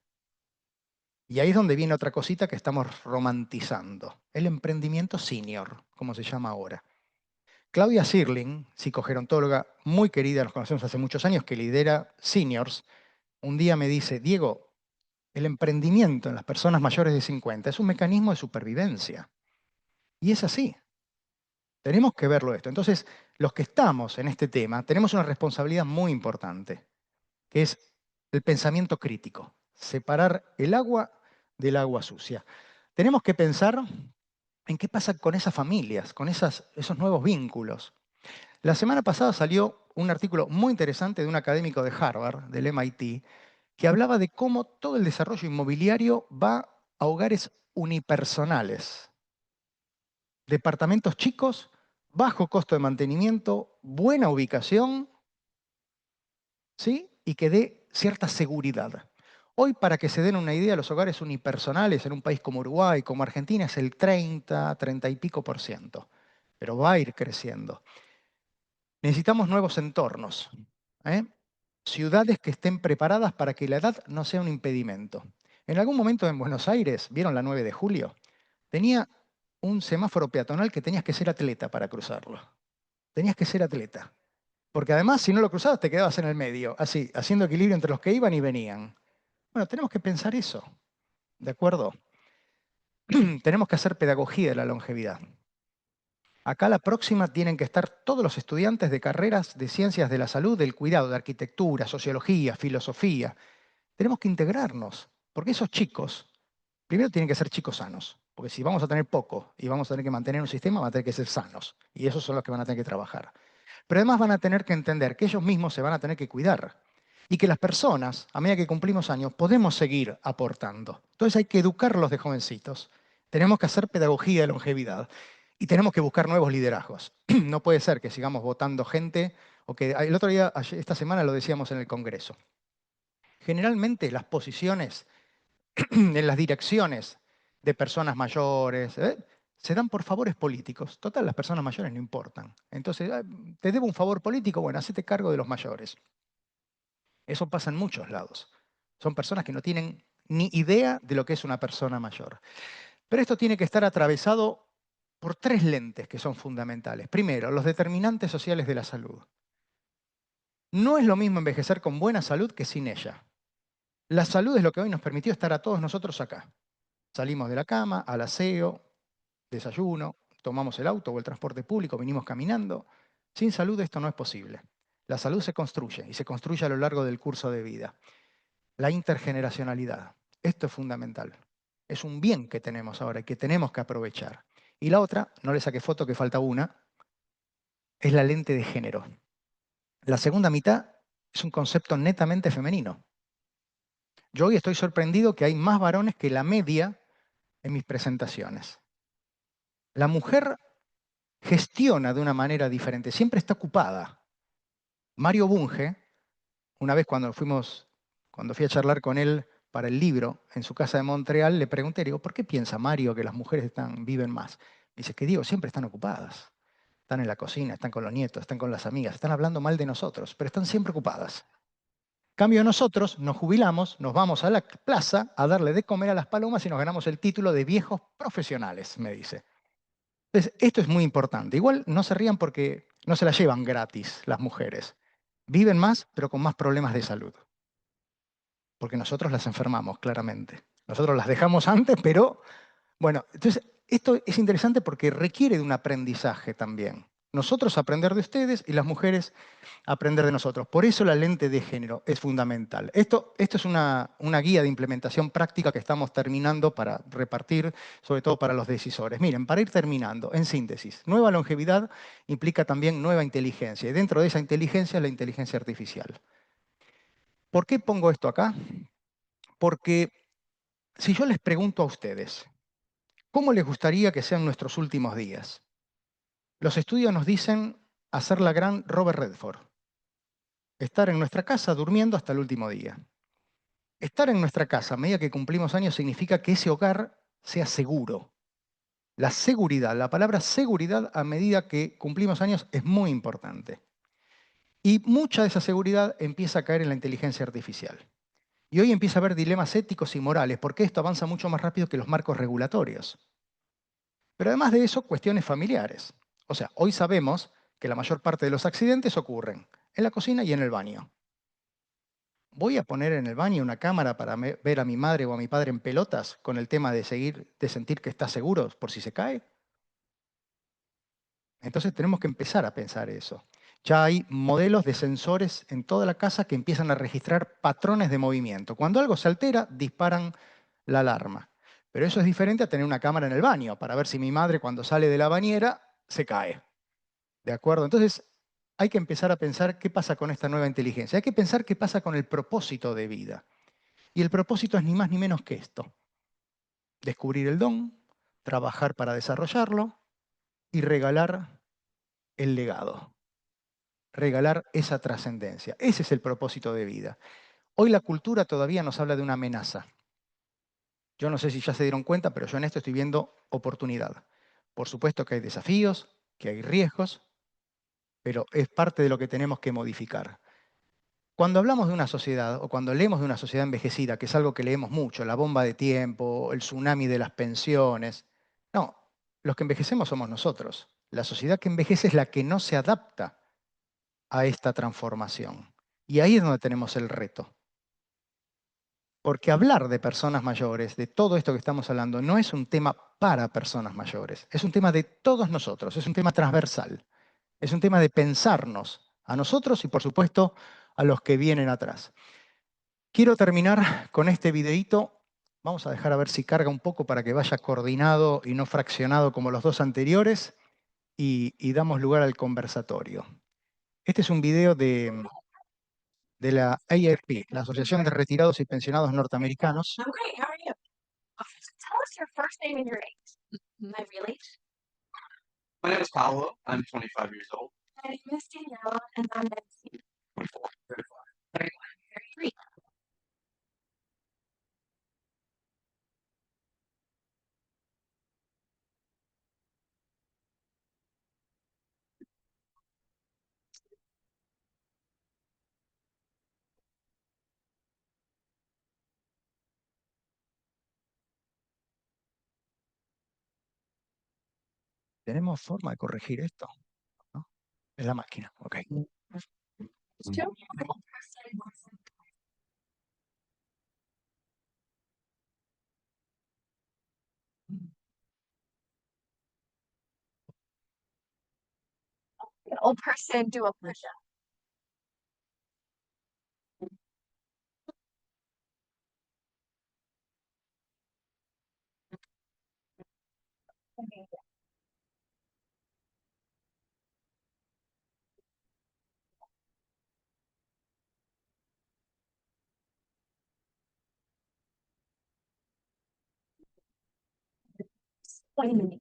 Y ahí es donde viene otra cosita que estamos romantizando, el emprendimiento senior, como se llama ahora. Claudia Sirling, psicogerontóloga muy querida, nos conocemos hace muchos años, que lidera Seniors, un día me dice, Diego, el emprendimiento en las personas mayores de 50 es un mecanismo de supervivencia. Y es así. Tenemos que verlo esto. Entonces, los que estamos en este tema tenemos una responsabilidad muy importante, que es el pensamiento crítico, separar el agua del agua sucia. Tenemos que pensar en qué pasa con esas familias, con esos nuevos vínculos. La semana pasada salió un artículo muy interesante de un académico de Harvard, del MIT, que hablaba de cómo todo el desarrollo inmobiliario va a hogares unipersonales. Departamentos chicos, bajo costo de mantenimiento, buena ubicación, ¿sí? Y que dé cierta seguridad. Hoy, para que se den una idea, los hogares unipersonales en un país como Uruguay, como Argentina, es el 30 y pico %, pero va a ir creciendo. Necesitamos nuevos entornos, ¿eh? Ciudades que estén preparadas para que la edad no sea un impedimento. En algún momento en Buenos Aires, ¿vieron la 9 de julio? Tenía un semáforo peatonal que tenías que ser atleta para cruzarlo. Tenías que ser atleta. Porque además, si no lo cruzabas, te quedabas en el medio, así, haciendo equilibrio entre los que iban y venían. Bueno, tenemos que pensar eso, ¿de acuerdo? Tenemos que hacer pedagogía de la longevidad. Acá la próxima tienen que estar todos los estudiantes de carreras de ciencias de la salud, del cuidado, de arquitectura, sociología, filosofía. Tenemos que integrarnos, porque esos chicos, primero tienen que ser chicos sanos, porque si vamos a tener poco y vamos a tener que mantener un sistema, van a tener que ser sanos, y esos son los que van a tener que trabajar. Pero además van a tener que entender que ellos mismos se van a tener que cuidar y que las personas, a medida que cumplimos años, podemos seguir aportando. Entonces hay que educarlos de jovencitos. Tenemos que hacer pedagogía de longevidad y tenemos que buscar nuevos liderazgos. No puede ser que sigamos votando gente, o que el otro día, esta semana lo decíamos en el Congreso. Generalmente las posiciones en las direcciones de personas mayores, se dan por favores políticos. Total, las personas mayores no importan. Entonces, te debo un favor político, bueno, hacete cargo de los mayores. Eso pasa en muchos lados. Son personas que no tienen ni idea de lo que es una persona mayor. Pero esto tiene que estar atravesado por 3 lentes que son fundamentales. Primero, los determinantes sociales de la salud. No es lo mismo envejecer con buena salud que sin ella. La salud es lo que hoy nos permitió estar a todos nosotros acá. Salimos de la cama, al aseo, desayuno, tomamos el auto o el transporte público, venimos caminando. Sin salud esto no es posible. La salud se construye y se construye a lo largo del curso de vida. La intergeneracionalidad. Esto es fundamental. Es un bien que tenemos ahora y que tenemos que aprovechar. Y la otra, no le saqué foto que falta una, es la lente de género. La segunda mitad es un concepto netamente femenino. Yo hoy estoy sorprendido que hay más varones que la media en mis presentaciones. La mujer gestiona de una manera diferente, siempre está ocupada. Mario Bunge, una vez cuando fui a charlar con él para el libro en su casa de Montreal, le pregunté, digo, ¿por qué piensa Mario que las mujeres viven más? Me dice, que digo, siempre están ocupadas. Están en la cocina, están con los nietos, están con las amigas, están hablando mal de nosotros, pero están siempre ocupadas. En cambio, nosotros nos jubilamos, nos vamos a la plaza a darle de comer a las palomas y nos ganamos el título de viejos profesionales, me dice. Entonces, esto es muy importante. Igual no se rían porque no se la llevan gratis las mujeres. Viven más, pero con más problemas de salud. Porque nosotros las enfermamos, claramente. Nosotros las dejamos antes, pero bueno, entonces esto es interesante porque requiere de un aprendizaje también. Nosotros aprender de ustedes y las mujeres aprender de nosotros. Por eso la lente de género es fundamental. Esto es una guía de implementación práctica que estamos terminando para repartir, sobre todo para los decisores. Miren, para ir terminando, en síntesis, nueva longevidad implica también nueva inteligencia y dentro de esa inteligencia la inteligencia artificial. ¿Por qué pongo esto acá? Porque si yo les pregunto a ustedes, ¿cómo les gustaría que sean nuestros últimos días? Los estudios nos dicen hacer la gran Robert Redford, estar en nuestra casa durmiendo hasta el último día. Estar en nuestra casa a medida que cumplimos años significa que ese hogar sea seguro. La seguridad, la palabra seguridad a medida que cumplimos años es muy importante. Y mucha de esa seguridad empieza a caer en la inteligencia artificial. Y hoy empieza a haber dilemas éticos y morales, porque esto avanza mucho más rápido que los marcos regulatorios. Pero además de eso, cuestiones familiares. O sea, hoy sabemos que la mayor parte de los accidentes ocurren en la cocina y en el baño. ¿Voy a poner en el baño una cámara para ver a mi madre o a mi padre en pelotas con el tema de sentir que está seguro por si se cae? Entonces tenemos que empezar a pensar eso. Ya hay modelos de sensores en toda la casa que empiezan a registrar patrones de movimiento. Cuando algo se altera, disparan la alarma. Pero eso es diferente a tener una cámara en el baño para ver si mi madre cuando sale de la bañera se cae. ¿De acuerdo? Entonces hay que empezar a pensar qué pasa con esta nueva inteligencia. Hay que pensar qué pasa con el propósito de vida. Y el propósito es ni más ni menos que esto. Descubrir el don, trabajar para desarrollarlo y regalar el legado. Regalar esa trascendencia. Ese es el propósito de vida. Hoy la cultura todavía nos habla de una amenaza. Yo no sé si ya se dieron cuenta, pero yo en esto estoy viendo oportunidad. Por supuesto que hay desafíos, que hay riesgos, pero es parte de lo que tenemos que modificar. Cuando hablamos de una sociedad o cuando leemos de una sociedad envejecida, que es algo que leemos mucho, la bomba de tiempo, el tsunami de las pensiones, no, los que envejecemos somos nosotros. La sociedad que envejece es la que no se adapta a esta transformación. Y ahí es donde tenemos el reto. Porque hablar de personas mayores, de todo esto que estamos hablando, no es un tema para personas mayores, es un tema de todos nosotros, es un tema transversal, es un tema de pensarnos a nosotros y por supuesto a los que vienen atrás. Quiero terminar con este videíto. Vamos a dejar a ver si carga un poco para que vaya coordinado y no fraccionado como los dos anteriores y damos lugar al conversatorio. Este es un video de la AARP, la Asociación de Retirados y Pensionados Norteamericanos. I'm great. How are you? Okay, so tell us your first name and your age. My real age? My name is Paolo. I'm 25 years old. My name is Daniela, and I'm 19. 24. 31. 33. ¿Tenemos forma de corregir esto? ¿No? Es la máquina, ok. Two. An old person do a push-up. Explain.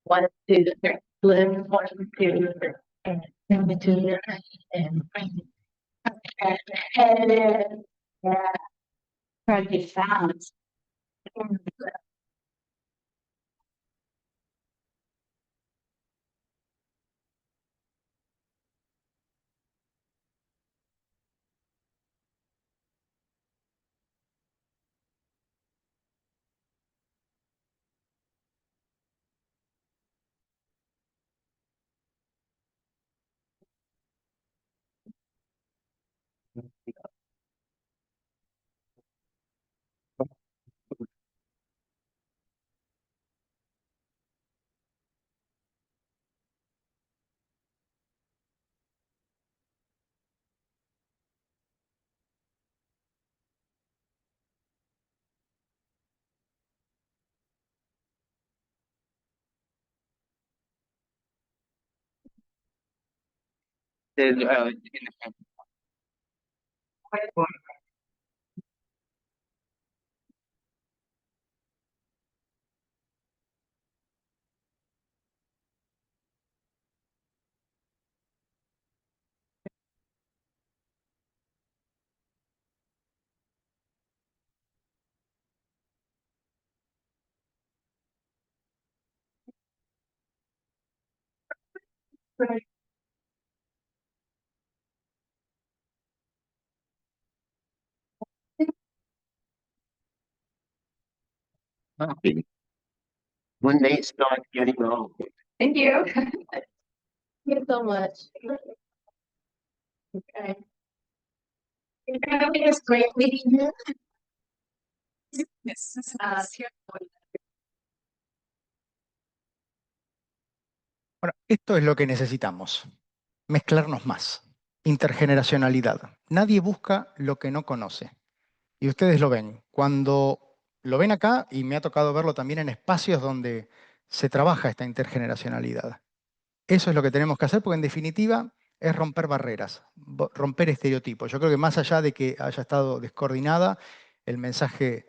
1, 2, 3. Lift 1, 2, 3. And bring to your right and bring it. Head in. Yeah. Try to get balance. When they start getting old. Thank you. Thank you so much. Okay. It's great meeting you. Yes. Bueno, esto es lo que necesitamos. Mezclarnos más. Intergeneracionalidad. Nadie busca lo que no conoce. Y ustedes lo ven. Cuando lo ven acá, y me ha tocado verlo también en espacios donde se trabaja esta intergeneracionalidad. Eso es lo que tenemos que hacer porque en definitiva es romper barreras, romper estereotipos. Yo creo que más allá de que haya estado descoordinada, el mensaje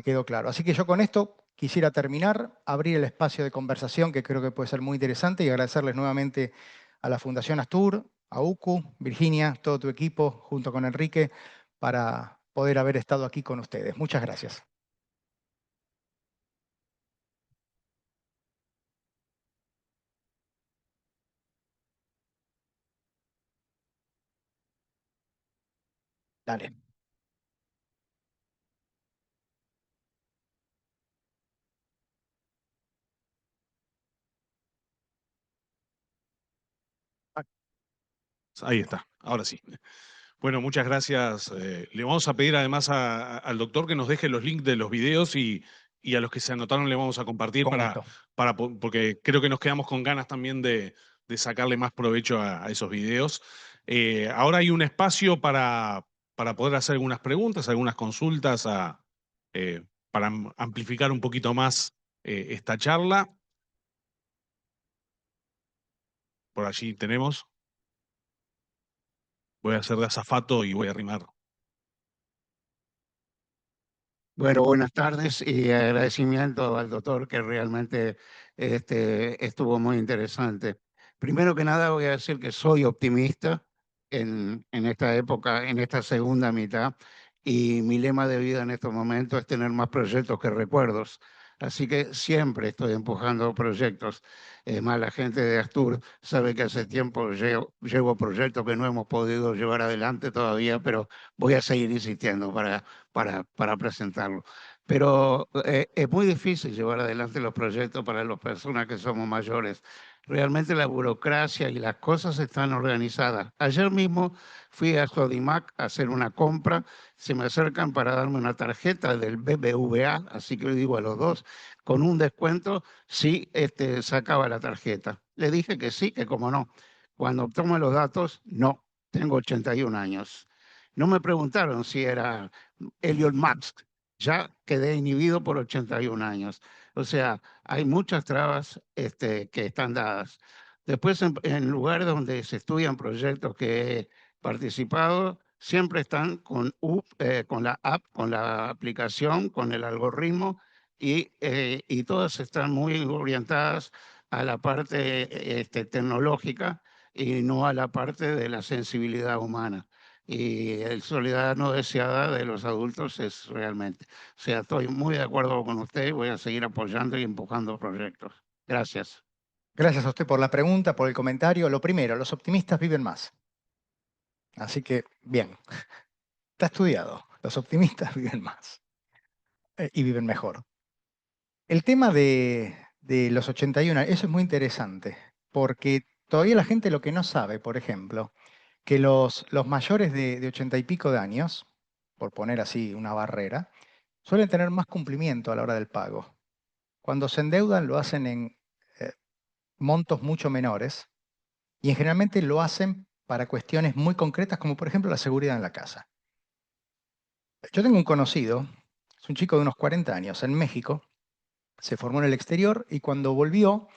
quedó claro. Así que yo con esto quisiera terminar, abrir el espacio de conversación que creo que puede ser muy interesante y agradecerles nuevamente a la Fundación Astur, a UCU, Virginia, todo tu equipo, junto con Enrique, para poder haber estado aquí con ustedes. Muchas gracias. Dale. Ahí está, ahora sí. Bueno, muchas gracias. Le vamos a pedir además al doctor que nos deje los links de los videos y a los que se anotaron le vamos a compartir porque creo que nos quedamos con ganas también de sacarle más provecho a esos videos. Ahora hay un espacio para poder hacer algunas preguntas, algunas consultas para amplificar un poquito más esta charla. Por allí tenemos. Voy a hacer de azafato y voy a arrimar. Bueno, buenas tardes y agradecimiento al doctor que realmente estuvo muy interesante. Primero que nada voy a decir que soy optimista en esta época, en esta segunda mitad, y mi lema de vida en estos momentos es tener más proyectos que recuerdos. Así que siempre estoy empujando proyectos. Es más, la gente de Astur sabe que hace tiempo llevo proyectos que no hemos podido llevar adelante todavía, pero voy a seguir insistiendo para presentarlo. Pero es muy difícil llevar adelante los proyectos para las personas que somos mayores. Realmente la burocracia y las cosas están organizadas. Ayer mismo fui a Sodimac a hacer una compra, se me acercan para darme una tarjeta del BBVA, así que le digo a los dos, con un descuento, si sacaba la tarjeta. Le dije que sí, que como no. Cuando tomo los datos, no, tengo 81 años. No me preguntaron si era Elon Musk, ya quedé inhibido por 81 años. O sea, hay muchas trabas que están dadas. Después, en lugares donde se estudian proyectos que he participado, siempre están con la app, con la aplicación, con el algoritmo y todas están muy orientadas a la parte tecnológica y no a la parte de la sensibilidad humana. Y el soledad no deseada de los adultos es realmente. O sea, estoy muy de acuerdo con usted y voy a seguir apoyando y empujando proyectos. Gracias. Gracias a usted por la pregunta, por el comentario. Lo primero, los optimistas viven más. Así que, bien, está estudiado. Los optimistas viven más y viven mejor. El tema de los 81, eso es muy interesante, porque todavía la gente lo que no sabe, por ejemplo, que los mayores de 80 y pico de años, por poner así una barrera, suelen tener más cumplimiento a la hora del pago. Cuando se endeudan lo hacen en montos mucho menores y generalmente lo hacen para cuestiones muy concretas como por ejemplo la seguridad en la casa. Yo tengo un conocido, es un chico de unos 40 años, en México, se formó en el exterior y cuando volvió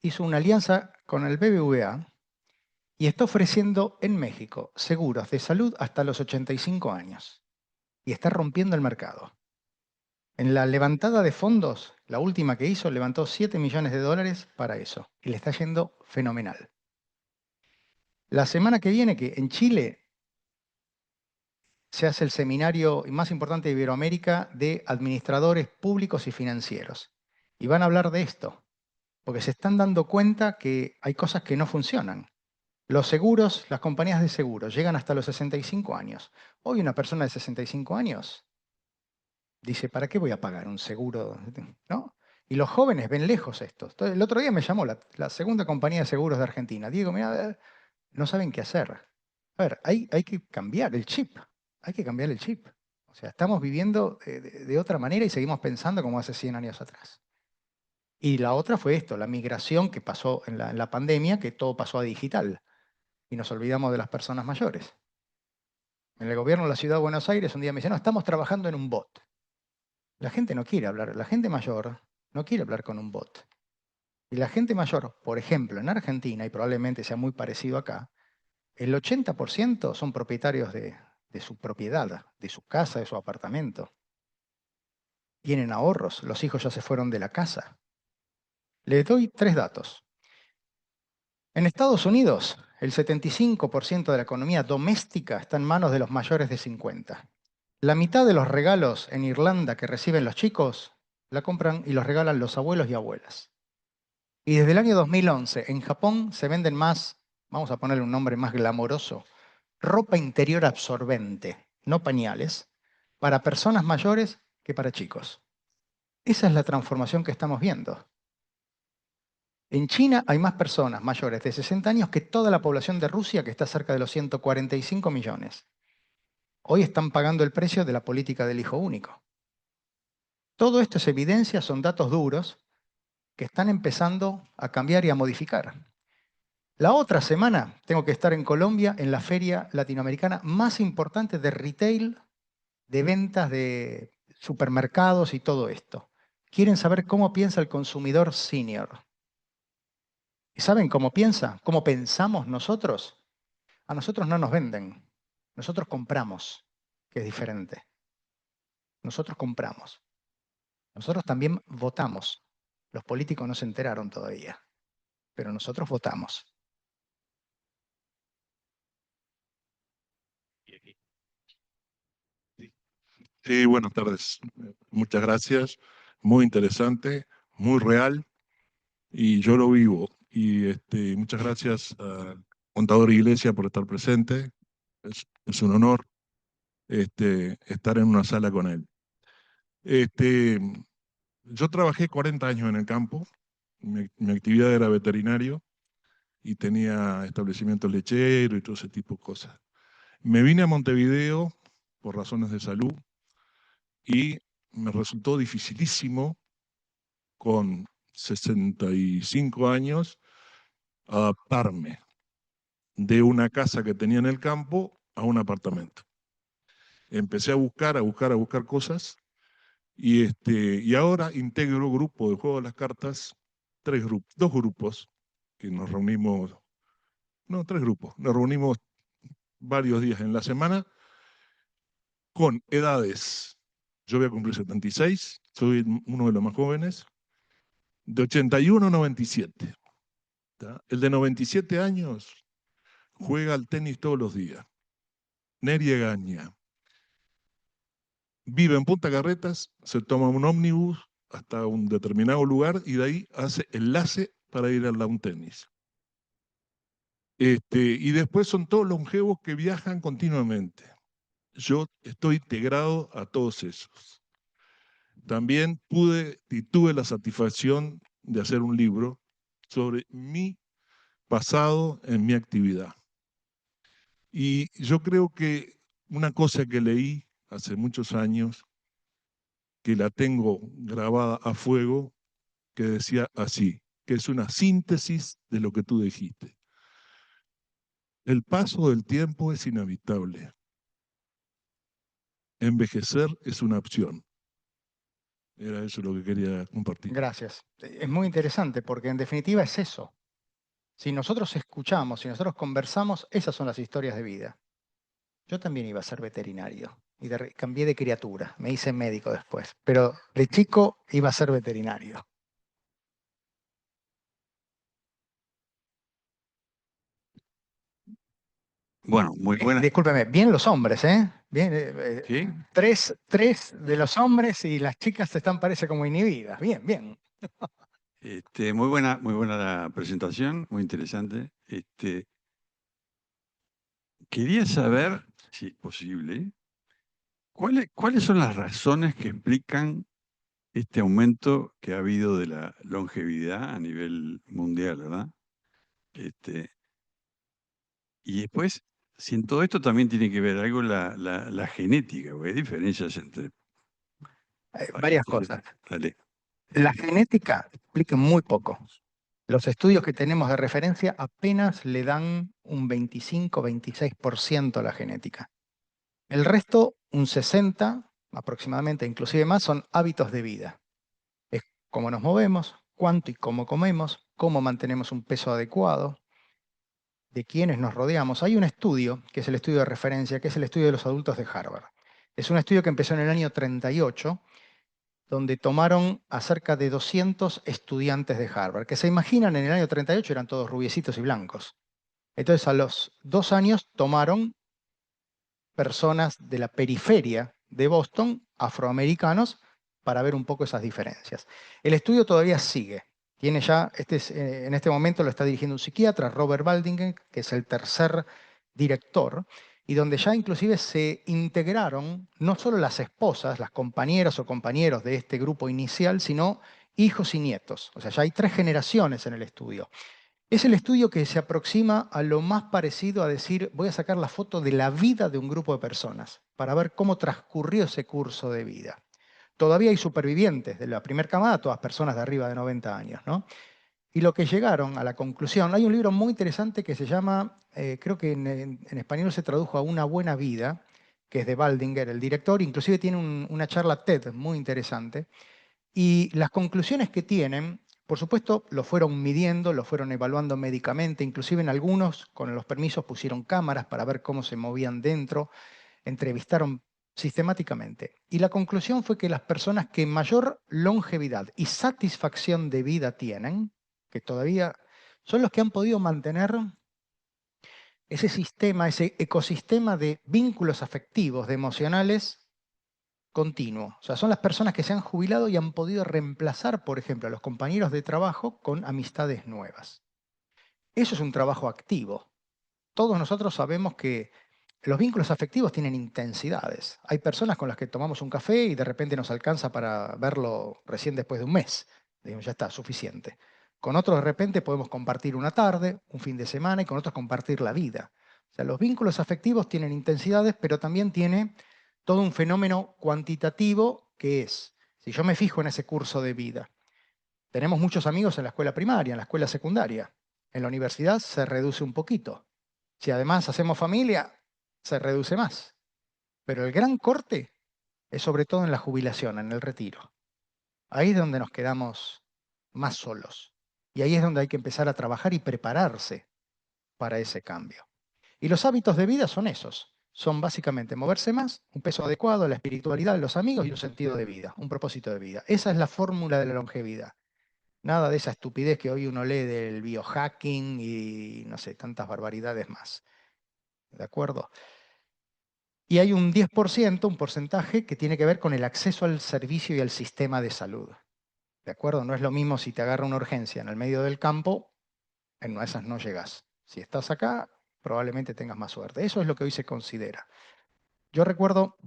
hizo una alianza con el BBVA y está ofreciendo en México seguros de salud hasta los 85 años y está rompiendo el mercado. En la levantada de fondos, la última que hizo, levantó 7 millones de dólares para eso y le está yendo fenomenal. La semana que viene, que en Chile se hace el seminario más importante de Iberoamérica de administradores públicos y financieros. Y van a hablar de esto, porque se están dando cuenta que hay cosas que no funcionan. Los seguros, las compañías de seguros, llegan hasta los 65 años. Hoy una persona de 65 años dice, ¿para qué voy a pagar un seguro? ¿No? Y los jóvenes ven lejos esto. Entonces, el otro día me llamó la segunda compañía de seguros de Argentina. Diego, mira, no saben qué hacer. A ver, hay que cambiar el chip. Hay que cambiar el chip. O sea, estamos viviendo de otra manera y seguimos pensando como hace 100 años atrás. Y la otra fue esto, la migración que pasó en la pandemia, que todo pasó a digital. Y nos olvidamos de las personas mayores. En el gobierno de la Ciudad de Buenos Aires un día me dicen, no, estamos trabajando en un bot. La gente no quiere hablar, la gente mayor no quiere hablar con un bot. Y la gente mayor, por ejemplo, en Argentina, y probablemente sea muy parecido acá, el 80% son propietarios de su propiedad, de su casa, de su apartamento. Tienen ahorros, los hijos ya se fueron de la casa. Les doy 3 datos. En Estados Unidos, el 75% de la economía doméstica está en manos de los mayores de 50. La mitad de los regalos en Irlanda que reciben los chicos la compran y los regalan los abuelos y abuelas. Y desde el año 2011 en Japón se venden más, vamos a ponerle un nombre más glamoroso, ropa interior absorbente, no pañales, para personas mayores que para chicos. Esa es la transformación que estamos viendo. En China hay más personas mayores de 60 años que toda la población de Rusia, que está cerca de los 145 millones. Hoy están pagando el precio de la política del hijo único. Todo esto es evidencia, son datos duros que están empezando a cambiar y a modificar. La otra semana tengo que estar en Colombia en la feria latinoamericana más importante de retail, de ventas de supermercados y todo esto. Quieren saber cómo piensa el consumidor senior. ¿Y saben cómo piensa? ¿Cómo pensamos nosotros? A nosotros no nos venden, nosotros compramos, que es diferente. Nosotros compramos. Nosotros también votamos. Los políticos no se enteraron todavía, pero nosotros votamos. Sí, buenas tardes. Muchas gracias. Muy interesante, muy real y yo lo vivo. Y muchas gracias al contador Iglesia por estar presente. Es un honor estar en una sala con él. Yo trabajé 40 años en el campo. Mi actividad era veterinario y tenía establecimientos lecheros y todo ese tipo de cosas. Me vine a Montevideo por razones de salud y me resultó dificilísimo con 65 años adaptarme de una casa que tenía en el campo a un apartamento. Empecé a buscar cosas y ahora integro grupo de juego de las cartas, dos grupos que nos reunimos, no, 3 grupos, nos reunimos varios días en la semana con edades Yo voy a cumplir 76, soy uno de los más jóvenes, de 81 a 97. ¿tá? El de 97 años juega al tenis todos los días. Neri Egaña. Vive en Punta Carretas, se toma un ómnibus hasta un determinado lugar y de ahí hace enlace para ir al lawn tenis. Y después son todos longevos que viajan continuamente. Yo estoy integrado a todos esos. También pude y tuve la satisfacción de hacer un libro sobre mi pasado en mi actividad. Y yo creo que una cosa que leí hace muchos años, que la tengo grabada a fuego, que decía así, que es una síntesis de lo que tú dijiste. El paso del tiempo es inevitable. Envejecer es una opción. Era eso lo que quería compartir. Gracias. Es muy interesante porque en definitiva es eso. Si nosotros escuchamos, si nosotros conversamos, esas son las historias de vida. Yo también iba a ser veterinario y cambié de criatura, me hice médico después, pero de chico iba a ser veterinario. Bueno, muy buena. Discúlpeme, bien los hombres, ¿eh? Bien, ¿Sí? tres de los hombres y las chicas están, parece, como inhibidas. Bien, bien. Muy buena la presentación, muy interesante. Quería saber, si es posible, ¿cuáles son las razones que explican este aumento que ha habido de la longevidad a nivel mundial, ¿verdad? Y después, si en todo esto también tiene que ver algo la genética, porque hay diferencias entre... Varias cosas. Dale. La genética explica muy poco. Los estudios que tenemos de referencia apenas le dan un 25-26% a la genética. El resto, un 60% aproximadamente, inclusive más, son hábitos de vida. Es cómo nos movemos, cuánto y cómo comemos, cómo mantenemos un peso adecuado, de quiénes nos rodeamos. Hay un estudio, que es el estudio de referencia, que es el estudio de los adultos de Harvard. Es un estudio que empezó en el año 38, donde tomaron a cerca de 200 estudiantes de Harvard, que se imaginan en el año 38 eran todos rubiecitos y blancos. Entonces a los 2 años tomaron personas de la periferia de Boston, afroamericanos, para ver un poco esas diferencias. El estudio todavía sigue. Tiene ya, en este momento lo está dirigiendo un psiquiatra, Robert Baldingen, que es el tercer director, y donde ya inclusive se integraron no solo las esposas, las compañeras o compañeros de este grupo inicial, sino hijos y nietos. O sea, ya hay 3 generaciones en el estudio. Es el estudio que se aproxima a lo más parecido a decir, voy a sacar la foto de la vida de un grupo de personas para ver cómo transcurrió ese curso de vida. Todavía hay supervivientes de la primera camada, todas personas de arriba de 90 años, ¿no? Y lo que llegaron a la conclusión, hay un libro muy interesante que se llama, creo que en español se tradujo a Una buena vida, que es de Baldinger, el director, inclusive tiene una charla TED muy interesante, y las conclusiones que tienen, por supuesto, lo fueron midiendo, lo fueron evaluando médicamente, inclusive en algunos, con los permisos, pusieron cámaras para ver cómo se movían dentro, entrevistaron sistemáticamente. Y la conclusión fue que las personas que mayor longevidad y satisfacción de vida tienen, que todavía son los que han podido mantener ese sistema, ese ecosistema de vínculos afectivos, de emocionales continuo. O sea, son las personas que se han jubilado y han podido reemplazar, por ejemplo, a los compañeros de trabajo con amistades nuevas. Eso es un trabajo activo. Todos nosotros sabemos que los vínculos afectivos tienen intensidades. Hay personas con las que tomamos un café y de repente nos alcanza para verlo recién después de un mes. Digamos, ya está, suficiente. Con otros de repente podemos compartir una tarde, un fin de semana y con otros compartir la vida. O sea, los vínculos afectivos tienen intensidades, pero también tiene todo un fenómeno cuantitativo que es, si yo me fijo en ese curso de vida, tenemos muchos amigos en la escuela primaria, en la escuela secundaria. En la universidad se reduce un poquito. Si además hacemos familia, se reduce más. Pero el gran corte es sobre todo en la jubilación, en el retiro. Ahí es donde nos quedamos más solos. Y ahí es donde hay que empezar a trabajar y prepararse para ese cambio. Y los hábitos de vida son esos. son básicamente moverse más, un peso adecuado, la espiritualidad, los amigos y un sentido de vida, un propósito de vida. Esa es la fórmula de la longevidad. Nada de esa estupidez que hoy uno lee del biohacking y no sé, tantas barbaridades más. ¿De acuerdo? Y hay un 10%, un porcentaje, que tiene que ver con el acceso al servicio y al sistema de salud. ¿De acuerdo? No es lo mismo si te agarra una urgencia en el medio del campo, en una de esas no llegas. Si estás acá, probablemente tengas más suerte. Eso es lo que hoy se considera. Yo recuerdo,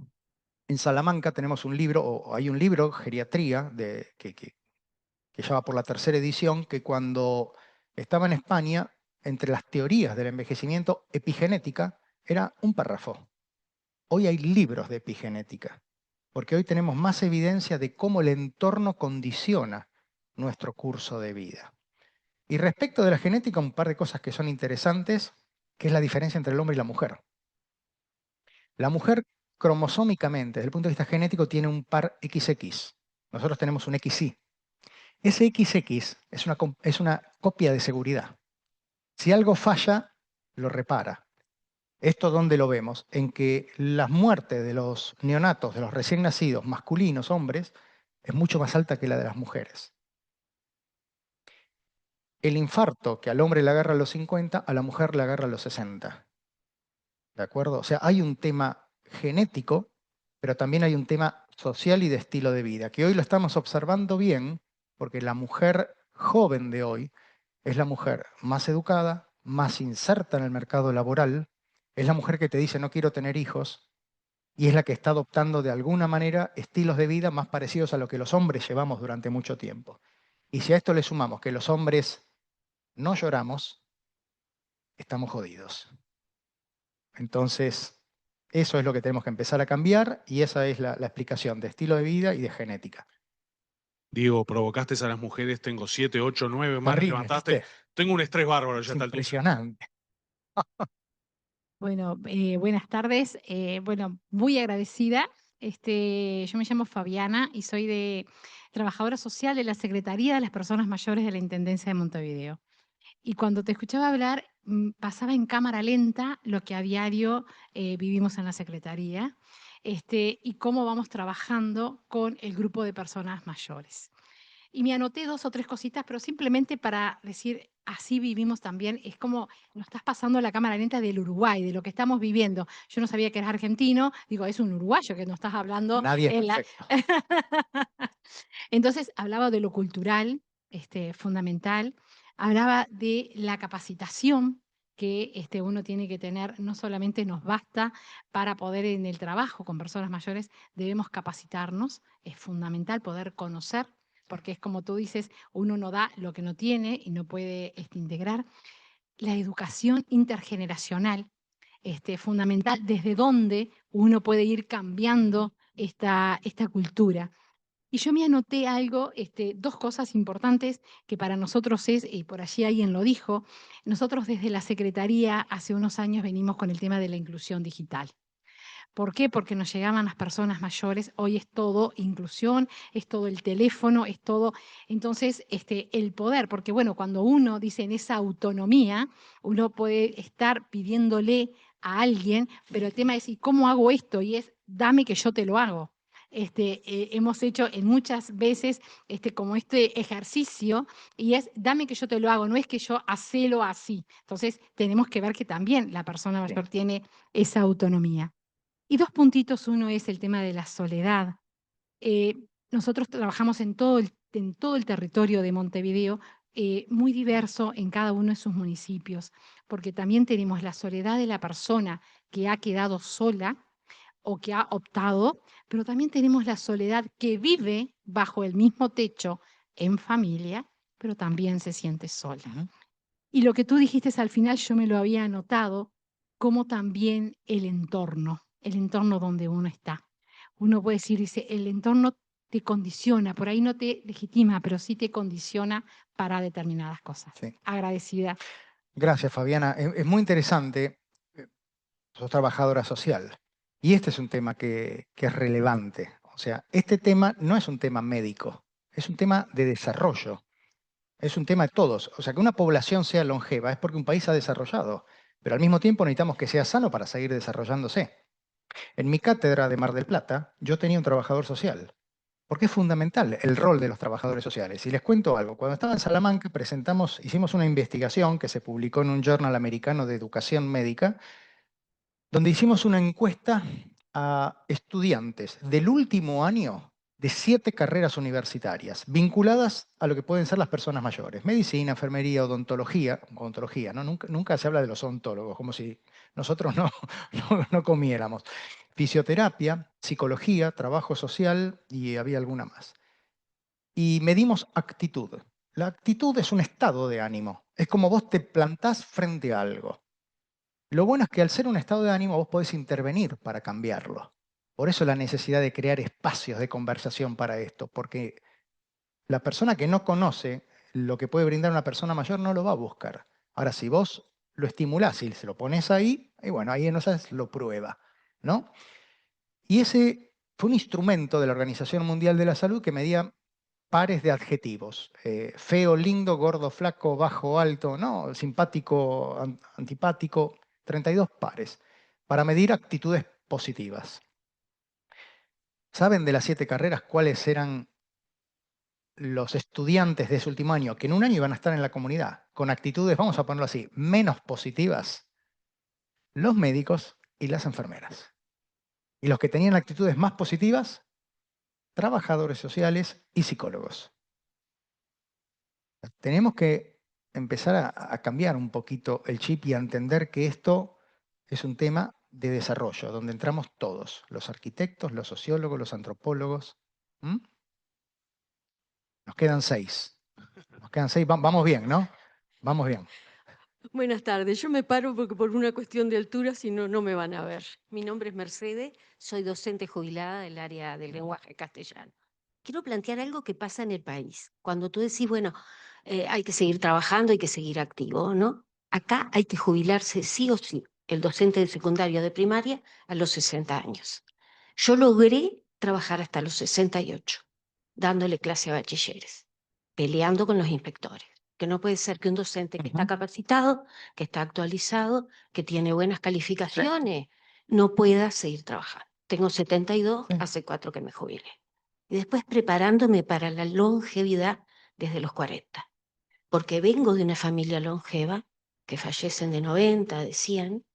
en Salamanca tenemos un libro, o hay un libro, Geriatría, que ya va por la 3ª edición, que cuando estaba en España, entre las teorías del envejecimiento, epigenética, era un párrafo. Hoy hay libros de epigenética, porque hoy tenemos más evidencia de cómo el entorno condiciona nuestro curso de vida. Y respecto de la genética, un par de cosas que son interesantes, que es la diferencia entre el hombre y la mujer. La mujer, cromosómicamente, desde el punto de vista genético, tiene un par XX. Nosotros tenemos un XY. Ese XX es una copia de seguridad. Si algo falla, lo repara. ¿Esto dónde lo vemos? En que las muertes de los neonatos, de los recién nacidos, masculinos, hombres, es mucho más alta que la de las mujeres. El infarto que al hombre le agarra a los 50, a la mujer le agarra a los 60. ¿De acuerdo? O sea, hay un tema genético, pero también hay un tema social y de estilo de vida, que hoy lo estamos observando bien, porque la mujer joven de hoy es la mujer más educada, más inserta en el mercado laboral, es la mujer que te dice no quiero tener hijos, y es la que está adoptando de alguna manera estilos de vida más parecidos a lo que los hombres llevamos durante mucho tiempo. Y si a esto le sumamos que los hombres no lloramos, estamos jodidos. Entonces, eso es lo que tenemos que empezar a cambiar y esa es la explicación de estilo de vida y de genética. Diego, provocaste a las mujeres, tengo 7, 8, 9 más, Terrible, levantaste. ¿viste? Tengo un estrés bárbaro ya Es está el impresionante. Bueno, buenas tardes. Bueno, muy agradecida. Yo me llamo Fabiana y soy trabajadora social de la Secretaría de las Personas Mayores de la Intendencia de Montevideo. Y cuando te escuchaba hablar, pasaba en cámara lenta lo que a diario vivimos en la Secretaría y cómo vamos trabajando con el grupo de personas mayores. Y me anoté 2 o 3 cositas, pero simplemente para decir, así vivimos también, es como nos estás pasando la cámara lenta del Uruguay, de lo que estamos viviendo. Yo no sabía que eras argentino, digo, es un uruguayo que nos estás hablando. Nadie es perfecto. Entonces, hablaba de lo cultural, fundamental, hablaba de la capacitación que uno tiene que tener, no solamente nos basta para poder en el trabajo con personas mayores, debemos capacitarnos, es fundamental poder conocer, porque es como tú dices, uno no da lo que no tiene y no puede integrar. La educación intergeneracional, fundamental, desde donde uno puede ir cambiando esta cultura. Y yo me anoté algo, 2 cosas importantes que para nosotros es, y por allí alguien lo dijo, nosotros desde la Secretaría hace unos años venimos con el tema de la inclusión digital. ¿Por qué? Porque nos llegaban las personas mayores, hoy es todo inclusión, es todo el teléfono, es todo. Entonces, el poder, porque bueno, cuando uno dice en esa autonomía, uno puede estar pidiéndole a alguien, pero el tema es, ¿y cómo hago esto? Y es, dame que yo te lo hago. Hemos hecho en muchas veces como este ejercicio y es, dame que yo te lo hago, no es que yo hacelo así. Entonces, tenemos que ver que también la persona mayor tiene esa autonomía. Y 2 puntitos, uno es el tema de la soledad. Nosotros trabajamos en todo el territorio de Montevideo, muy diverso en cada uno de sus municipios, porque también tenemos la soledad de la persona que ha quedado sola o que ha optado, pero también tenemos la soledad que vive bajo el mismo techo en familia, pero también se siente sola. Y lo que tú dijiste al final, yo me lo había anotado, como también el entorno donde uno está. Uno puede decir, dice, el entorno te condiciona, por ahí no te legitima, pero sí te condiciona para determinadas cosas. Sí. Agradecida. Gracias, Fabiana. Es muy interesante. Sos trabajadora social. Y este es un tema que es relevante. O sea, este tema no es un tema médico, es un tema de desarrollo. Es un tema de todos. O sea, que una población sea longeva es porque un país ha desarrollado, pero al mismo tiempo necesitamos que sea sano para seguir desarrollándose. En mi cátedra de Mar del Plata, yo tenía un trabajador social, porque es fundamental el rol de los trabajadores sociales. Y les cuento algo, cuando estaba en Salamanca hicimos una investigación que se publicó en un journal americano de educación médica, donde hicimos una encuesta a estudiantes del último año de 7 carreras universitarias, vinculadas a lo que pueden ser las personas mayores, medicina, enfermería, odontología, ¿no? Nunca se habla de los odontólogos, como si nosotros no comiéramos. Fisioterapia, psicología, trabajo social y había alguna más. Y medimos actitud. La actitud es un estado de ánimo, es como vos te plantás frente a algo. Lo bueno es que al ser un estado de ánimo vos podés intervenir para cambiarlo. Por eso la necesidad de crear espacios de conversación para esto, porque la persona que no conoce lo que puede brindar una persona mayor no lo va a buscar. Ahora, si vos lo estimulás y se lo pones ahí, y bueno, ahí entonces lo prueba, ¿no? Y ese fue un instrumento de la Organización Mundial de la Salud que medía pares de adjetivos. Feo, lindo, gordo, flaco, bajo, alto, ¿no? Simpático, antipático. 32 pares para medir actitudes positivas. ¿Saben de las 7 carreras cuáles eran los estudiantes de ese último año que en un año iban a estar en la comunidad con actitudes, vamos a ponerlo así, menos positivas? Los médicos y las enfermeras. Y los que tenían actitudes más positivas, trabajadores sociales y psicólogos. Tenemos que empezar a cambiar un poquito el chip y a entender que esto es un tema de desarrollo, donde entramos todos, los arquitectos, los sociólogos, los antropólogos. ¿Mm? Nos quedan 6. Nos quedan 6, vamos bien, ¿no? Vamos bien. Buenas tardes, yo me paro porque por una cuestión de altura, si no, no me van a ver. Mi nombre es Mercedes, soy docente jubilada del área del lenguaje castellano. Quiero plantear algo que pasa en el país. Cuando tú decís, bueno, hay que seguir trabajando, hay que seguir activo, ¿no? Acá hay que jubilarse sí o sí, el docente de secundaria de primaria a los 60 años. Yo logré trabajar hasta los 68, dándole clase a bachilleres, peleando con los inspectores. Que no puede ser que un docente que está capacitado, que está actualizado, que tiene buenas calificaciones, no pueda seguir trabajando. Tengo 72, hace 4 que me jubilé. Y después preparándome para la longevidad desde los 40. Porque vengo de una familia longeva, que fallecen de 90, de 100,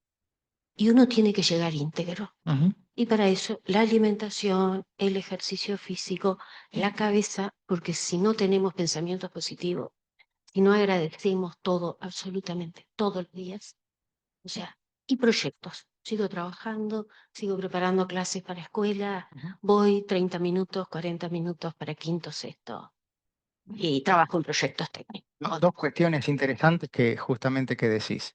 y uno tiene que llegar íntegro. Y para eso la alimentación, el ejercicio físico, la cabeza, porque si no tenemos pensamientos positivos, si no agradecemos todo, absolutamente todos los días, o sea, y proyectos. Sigo trabajando, sigo preparando clases para escuela, voy 30 minutos, 40 minutos para quinto, sexto, y trabajo en proyectos técnicos. Dos cuestiones interesantes que justamente que decís.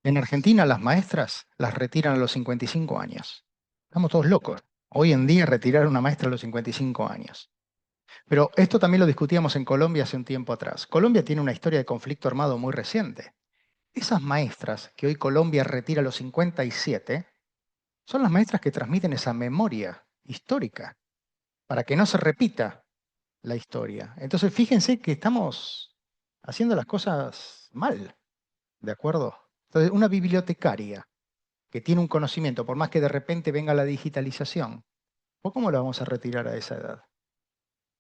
En Argentina las maestras las retiran a los 55 años. Estamos todos locos. Hoy en día retirar a una maestra a los 55 años. Pero esto también lo discutíamos en Colombia hace un tiempo atrás. Colombia tiene una historia de conflicto armado muy reciente. Esas maestras que hoy Colombia retira a los 57 son las maestras que transmiten esa memoria histórica para que no se repita la historia. Entonces fíjense que estamos haciendo las cosas mal, ¿de acuerdo? Entonces una bibliotecaria que tiene un conocimiento, por más que de repente venga la digitalización, ¿o cómo la vamos a retirar a esa edad?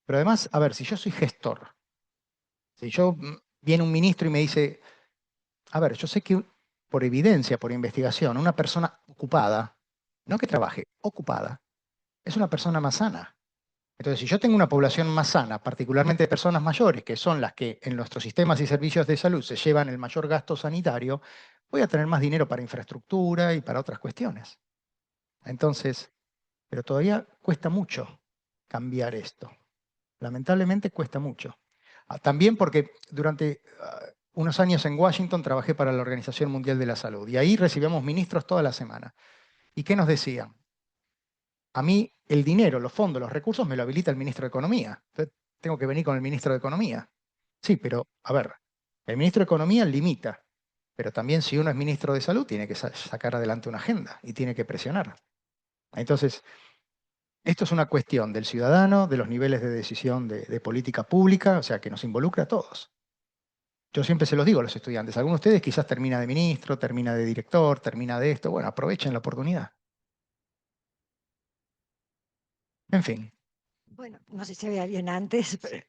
Pero además, a ver, si yo soy gestor, si viene un ministro y me dice, a ver, yo sé que por evidencia, por investigación, una persona ocupada, no que trabaje, ocupada, es una persona más sana. Entonces, si yo tengo una población más sana, particularmente de personas mayores, que son las que en nuestros sistemas y servicios de salud se llevan el mayor gasto sanitario, voy a tener más dinero para infraestructura y para otras cuestiones. Entonces, pero todavía cuesta mucho cambiar esto. Lamentablemente cuesta mucho. También porque durante unos años en Washington trabajé para la Organización Mundial de la Salud y ahí recibíamos ministros toda la semana. ¿Y qué nos decían? A mí el dinero, los fondos, los recursos me lo habilita el ministro de Economía. Entonces tengo que venir con el ministro de Economía. Sí, pero a ver, el ministro de Economía limita, pero también si uno es ministro de Salud tiene que sacar adelante una agenda y tiene que presionar. Entonces, esto es una cuestión del ciudadano, de los niveles de decisión de política pública, o sea, que nos involucra a todos. Yo siempre se los digo a los estudiantes, algunos de ustedes quizás termina de ministro, termina de director, termina de esto, bueno, aprovechen la oportunidad. En fin. Bueno, no sé si había alguien antes, pero...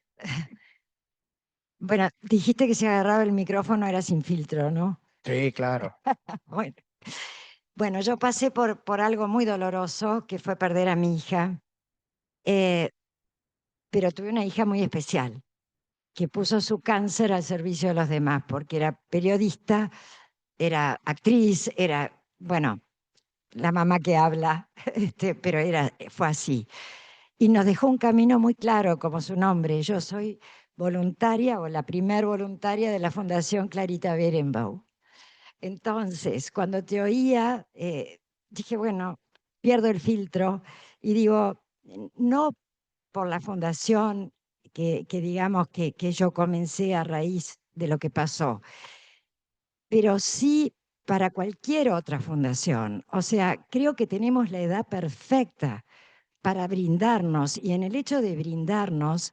Bueno, dijiste que si agarraba el micrófono era sin filtro, ¿no? Sí, claro. Bueno. Bueno, yo pasé por algo muy doloroso, que fue perder a mi hija, pero tuve una hija muy especial, que puso su cáncer al servicio de los demás, porque era periodista, era actriz, era, bueno, la mamá que habla, pero fue así. Y nos dejó un camino muy claro, como su nombre. Yo soy voluntaria o la primer voluntaria de la Fundación Clarita Berenbaum. Entonces, cuando te oía, dije, bueno, pierdo el filtro y digo, no por la fundación que digamos que yo comencé a raíz de lo que pasó, pero sí para cualquier otra fundación. O sea, creo que tenemos la edad perfecta para brindarnos, y en el hecho de brindarnos,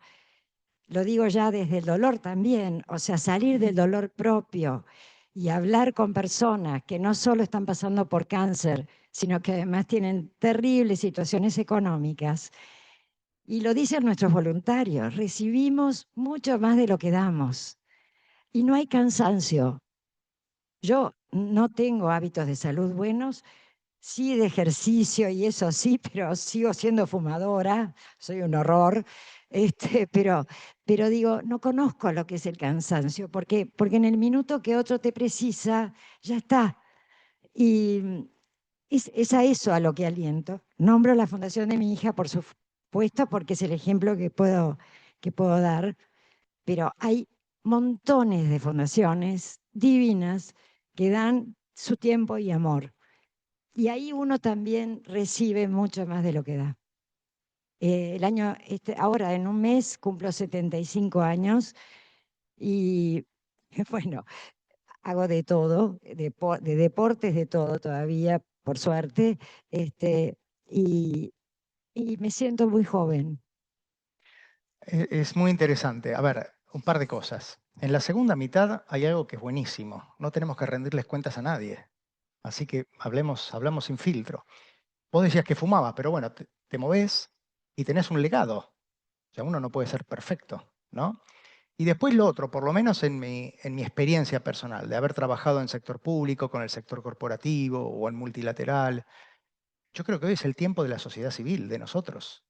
lo digo ya desde el dolor también, o sea, salir del dolor propio y hablar con personas que no solo están pasando por cáncer, sino que además tienen terribles situaciones económicas. Y lo dicen nuestros voluntarios, recibimos mucho más de lo que damos. Y no hay cansancio. Yo no tengo hábitos de salud buenos, sí de ejercicio y eso sí, pero sigo siendo fumadora, soy un horror, pero digo, no conozco lo que es el cansancio, porque en el minuto que otro te precisa, ya está. Y es a eso a lo que aliento. Nombro la fundación de mi hija, por supuesto, porque es el ejemplo que puedo dar, pero hay montones de fundaciones divinas que dan su tiempo y amor. Y ahí uno también recibe mucho más de lo que da. Ahora en un mes cumplo 75 años y bueno, hago de todo, de deportes, de todo todavía, por suerte, y, y me siento muy joven. Es muy interesante. A ver, un par de cosas. En la segunda mitad hay algo que es buenísimo. No tenemos que rendirles cuentas a nadie. Así que hablamos sin filtro. Vos decías que fumabas, pero bueno, te movés y tenés un legado. O sea, uno no puede ser perfecto, ¿no? Y después lo otro, por lo menos en mi experiencia personal, de haber trabajado en sector público, con el sector corporativo o en multilateral, yo creo que hoy es el tiempo de la sociedad civil, de nosotros.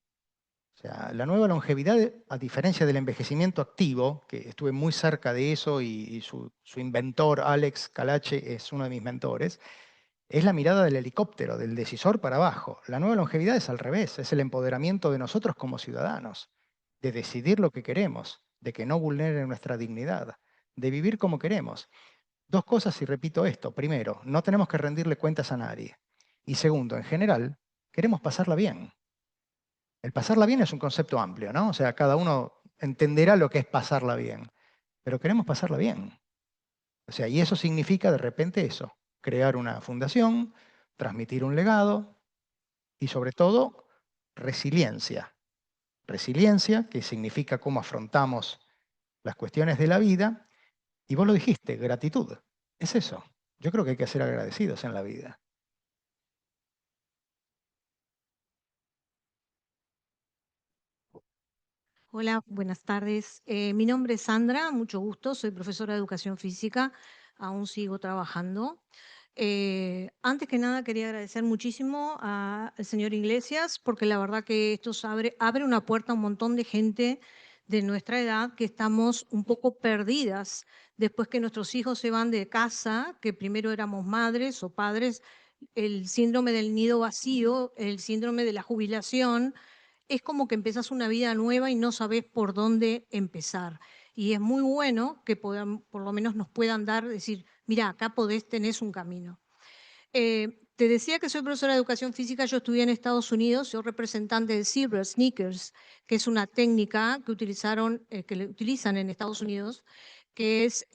O sea, la nueva longevidad, a diferencia del envejecimiento activo, que estuve muy cerca de eso y su inventor, Alex Calache, es uno de mis mentores, es la mirada del helicóptero, del decisor para abajo. La nueva longevidad es al revés, es el empoderamiento de nosotros como ciudadanos, de decidir lo que queremos, de que no vulneren nuestra dignidad, de vivir como queremos. Dos cosas y repito esto. Primero, no tenemos que rendirle cuentas a nadie. Y segundo, en general, queremos pasarla bien. El pasarla bien es un concepto amplio, ¿no? O sea, cada uno entenderá lo que es pasarla bien, pero queremos pasarla bien. O sea, y eso significa de repente eso, crear una fundación, transmitir un legado y sobre todo resiliencia. Resiliencia, que significa cómo afrontamos las cuestiones de la vida, y vos lo dijiste, gratitud. Es eso. Yo creo que hay que ser agradecidos en la vida. Hola, buenas tardes. Mi nombre es Sandra, mucho gusto, soy profesora de educación física, aún sigo trabajando. Antes que nada quería agradecer muchísimo al señor Iglesias porque la verdad que esto abre una puerta a un montón de gente de nuestra edad que estamos un poco perdidas después que nuestros hijos se van de casa, que primero éramos madres o padres, el síndrome del nido vacío, el síndrome de la jubilación, es como que empezás una vida nueva y no sabés por dónde empezar. Y es muy bueno que por lo menos nos puedan decir, mira, acá tenés un camino. Te decía que soy profesora de educación física, yo estudié en Estados Unidos, soy representante de Zebra Sneakers, que es una técnica que que utilizan en Estados Unidos, que es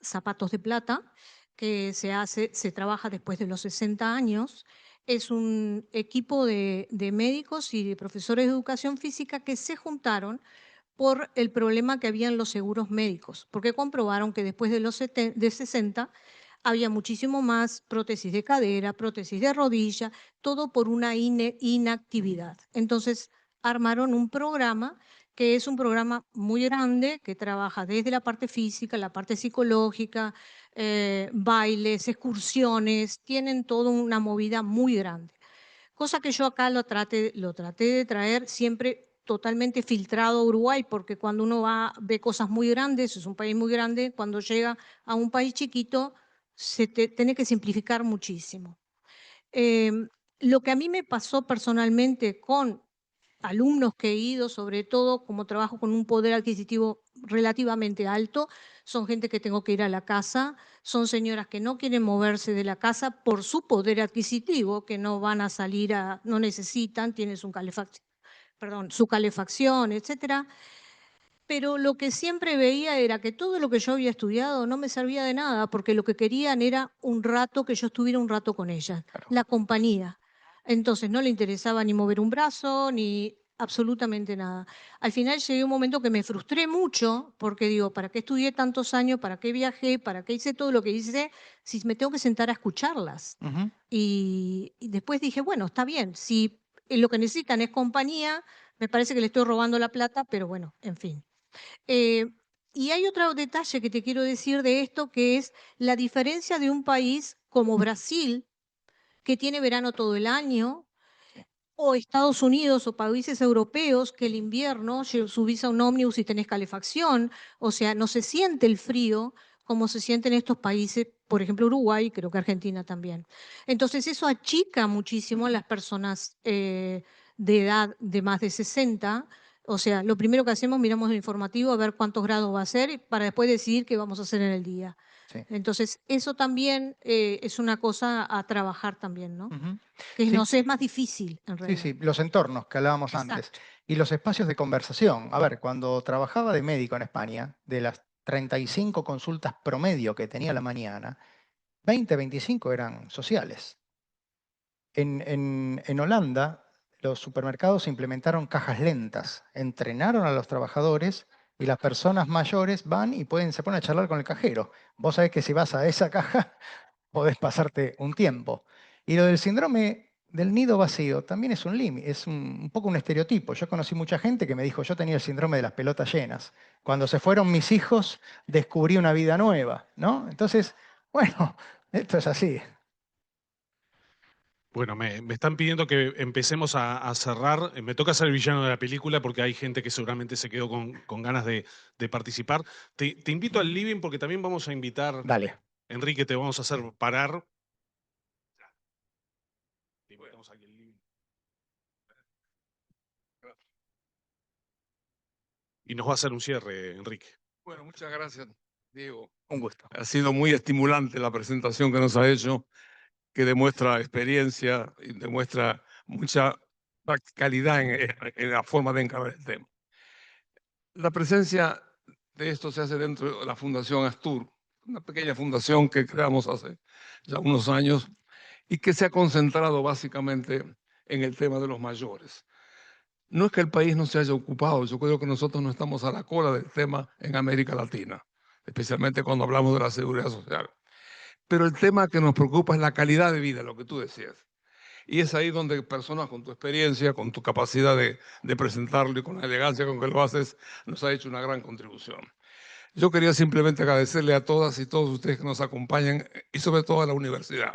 zapatos de plata, que se trabaja después de los 60 años. Es un equipo de médicos y de profesores de educación física que se juntaron por el problema que había en los seguros médicos, porque comprobaron que después de los 60 había muchísimo más prótesis de cadera, prótesis de rodilla, todo por una inactividad. Entonces armaron un programa que es un programa muy grande, que trabaja desde la parte física, la parte psicológica, bailes, excursiones, tienen toda una movida muy grande. Cosa que yo acá lo traté de traer siempre totalmente filtrado a Uruguay, porque cuando uno ve cosas muy grandes, es un país muy grande, cuando llega a un país chiquito, tiene que simplificar muchísimo. Lo que a mí me pasó personalmente con alumnos que he ido, sobre todo como trabajo con un poder adquisitivo relativamente alto, son gente que tengo que ir a la casa, son señoras que no quieren moverse de la casa por su poder adquisitivo, que no van a salir no necesitan, tienen su calefacción, etcétera. Pero lo que siempre veía era que todo lo que yo había estudiado no me servía de nada, porque lo que querían era un rato, que yo estuviera un rato con ellas, la compañía. Entonces no le interesaba ni mover un brazo, ni absolutamente nada. Al final llegué a un momento que me frustré mucho, porque digo, ¿para qué estudié tantos años? ¿Para qué viajé? ¿Para qué hice todo lo que hice? Si me tengo que sentar a escucharlas. Y después dije, bueno, está bien, si lo que necesitan es compañía, me parece que le estoy robando la plata, pero bueno, en fin. Y hay otro detalle que te quiero decir de esto, que es la diferencia de un país como Brasil, que tiene verano todo el año, o Estados Unidos o países europeos, que el invierno subís a un ómnibus y tenés calefacción, o sea, no se siente el frío como se siente en estos países, por ejemplo Uruguay, creo que Argentina también. Entonces eso achica muchísimo a las personas de edad de más de 60. O sea, lo primero que hacemos, miramos el informativo a ver cuántos grados va a ser para después decidir qué vamos a hacer en el día. Sí. Entonces, eso también es una cosa a trabajar también, ¿no? Que Sí. no sé, es más difícil en Sí, realidad. sí, los entornos que hablábamos antes. Y los espacios de conversación. A ver, cuando trabajaba de médico en España, de las 35 consultas promedio que tenía a la mañana, 20, 25 eran sociales. En Holanda, los supermercados implementaron cajas lentas, entrenaron a los trabajadores y las personas mayores van y se ponen a charlar con el cajero. Vos sabés que si vas a esa caja, podés pasarte un tiempo. Y lo del síndrome del nido vacío también es un poco un estereotipo. Yo conocí mucha gente que me dijo, yo tenía el síndrome de las pelotas llenas. Cuando se fueron mis hijos, descubrí una vida nueva, ¿no? Entonces, bueno, esto es así. Bueno, me están pidiendo que empecemos a cerrar. Me toca ser el villano de la película porque hay gente que seguramente se quedó con ganas de participar. Te invito al living porque también vamos a invitar. Dale. Enrique, te vamos a hacer parar. Te invitamos aquí al living. Y nos va a hacer un cierre, Enrique. Bueno, muchas gracias, Diego. Un gusto. Ha sido muy estimulante la presentación que nos ha hecho, que demuestra experiencia y demuestra mucha practicalidad en la forma de encarar el tema. La presencia de esto se hace dentro de la Fundación Astur, una pequeña fundación que creamos hace ya unos años y que se ha concentrado básicamente en el tema de los mayores. No es que el país no se haya ocupado, yo creo que nosotros no estamos a la cola del tema en América Latina, especialmente cuando hablamos de la seguridad social. Pero el tema que nos preocupa es la calidad de vida, lo que tú decías. Y es ahí donde personas con tu experiencia, con tu capacidad de presentarlo y con la elegancia con que lo haces, nos ha hecho una gran contribución. Yo quería simplemente agradecerle a todas y todos ustedes que nos acompañan y sobre todo a la universidad.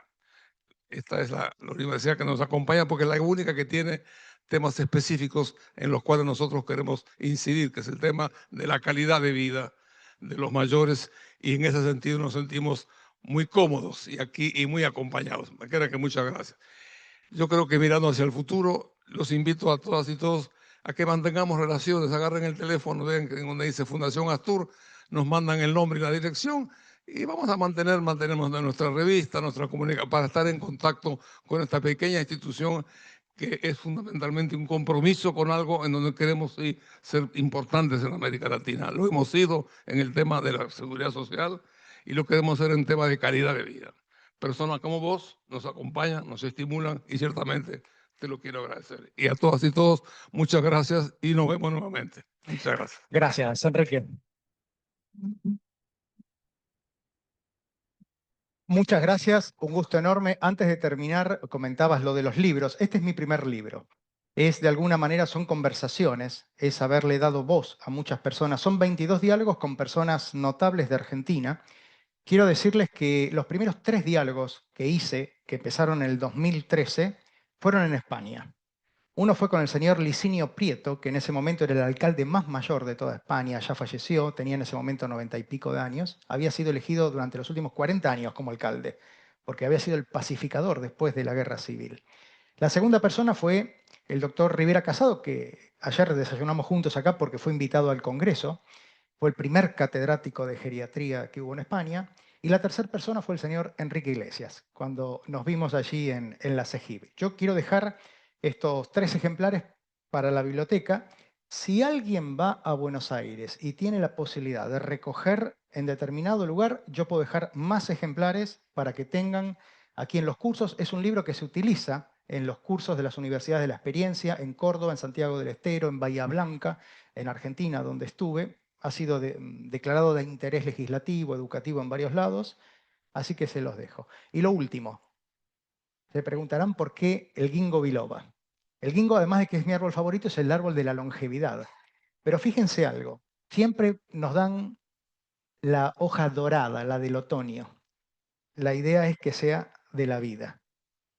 Esta es la universidad que nos acompaña porque es la única que tiene temas específicos en los cuales nosotros queremos incidir, que es el tema de la calidad de vida de los mayores, y en ese sentido nos sentimos muy cómodos y aquí y muy acompañados. Me queda que muchas gracias. Yo creo que mirando hacia el futuro, los invito a todas y todos a que mantengamos relaciones, agarren el teléfono, vean que donde dice Fundación Astur, nos mandan el nombre y la dirección y vamos a mantenemos nuestra revista, nuestra comunicación, para estar en contacto con esta pequeña institución que es fundamentalmente un compromiso con algo en donde queremos ser importantes en América Latina. Lo hemos sido en el tema de la seguridad social y lo queremos hacer en temas de calidad de vida. Personas como vos nos acompañan, nos estimulan y ciertamente te lo quiero agradecer. Y a todas y todos, muchas gracias y nos vemos nuevamente. Muchas gracias. Gracias, Enrique. Muchas gracias, un gusto enorme. Antes de terminar, comentabas lo de los libros. Este es mi primer libro. Es, de alguna manera, son conversaciones, es haberle dado voz a muchas personas. Son 22 diálogos con personas notables de Argentina. Quiero decirles que los primeros 3 diálogos que hice, que empezaron en el 2013, fueron en España. Uno fue con el señor Licinio Prieto, que en ese momento era el alcalde más mayor de toda España, ya falleció, tenía en ese momento 90 y pico de años, había sido elegido durante los últimos 40 años como alcalde, porque había sido el pacificador después de la guerra civil. La segunda persona fue el doctor Rivera Casado, que ayer desayunamos juntos acá porque fue invitado al Congreso, fue el primer catedrático de geriatría que hubo en España, y la tercera persona fue el señor Enrique Iglesias, cuando nos vimos allí en la CEGIB. Yo quiero dejar estos 3 ejemplares para la biblioteca. Si alguien va a Buenos Aires y tiene la posibilidad de recoger en determinado lugar, yo puedo dejar más ejemplares para que tengan aquí en los cursos. Es un libro que se utiliza en los cursos de las universidades de la experiencia, en Córdoba, en Santiago del Estero, en Bahía Blanca, en Argentina, donde estuve. Ha sido declarado de interés legislativo, educativo en varios lados, así que se los dejo. Y lo último, se preguntarán por qué el ginkgo biloba. El ginkgo, además de que es mi árbol favorito, es el árbol de la longevidad. Pero fíjense algo, siempre nos dan la hoja dorada, la del otoño. La idea es que sea de la vida.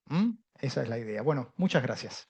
¿Mm? Esa es la idea. Bueno, muchas gracias.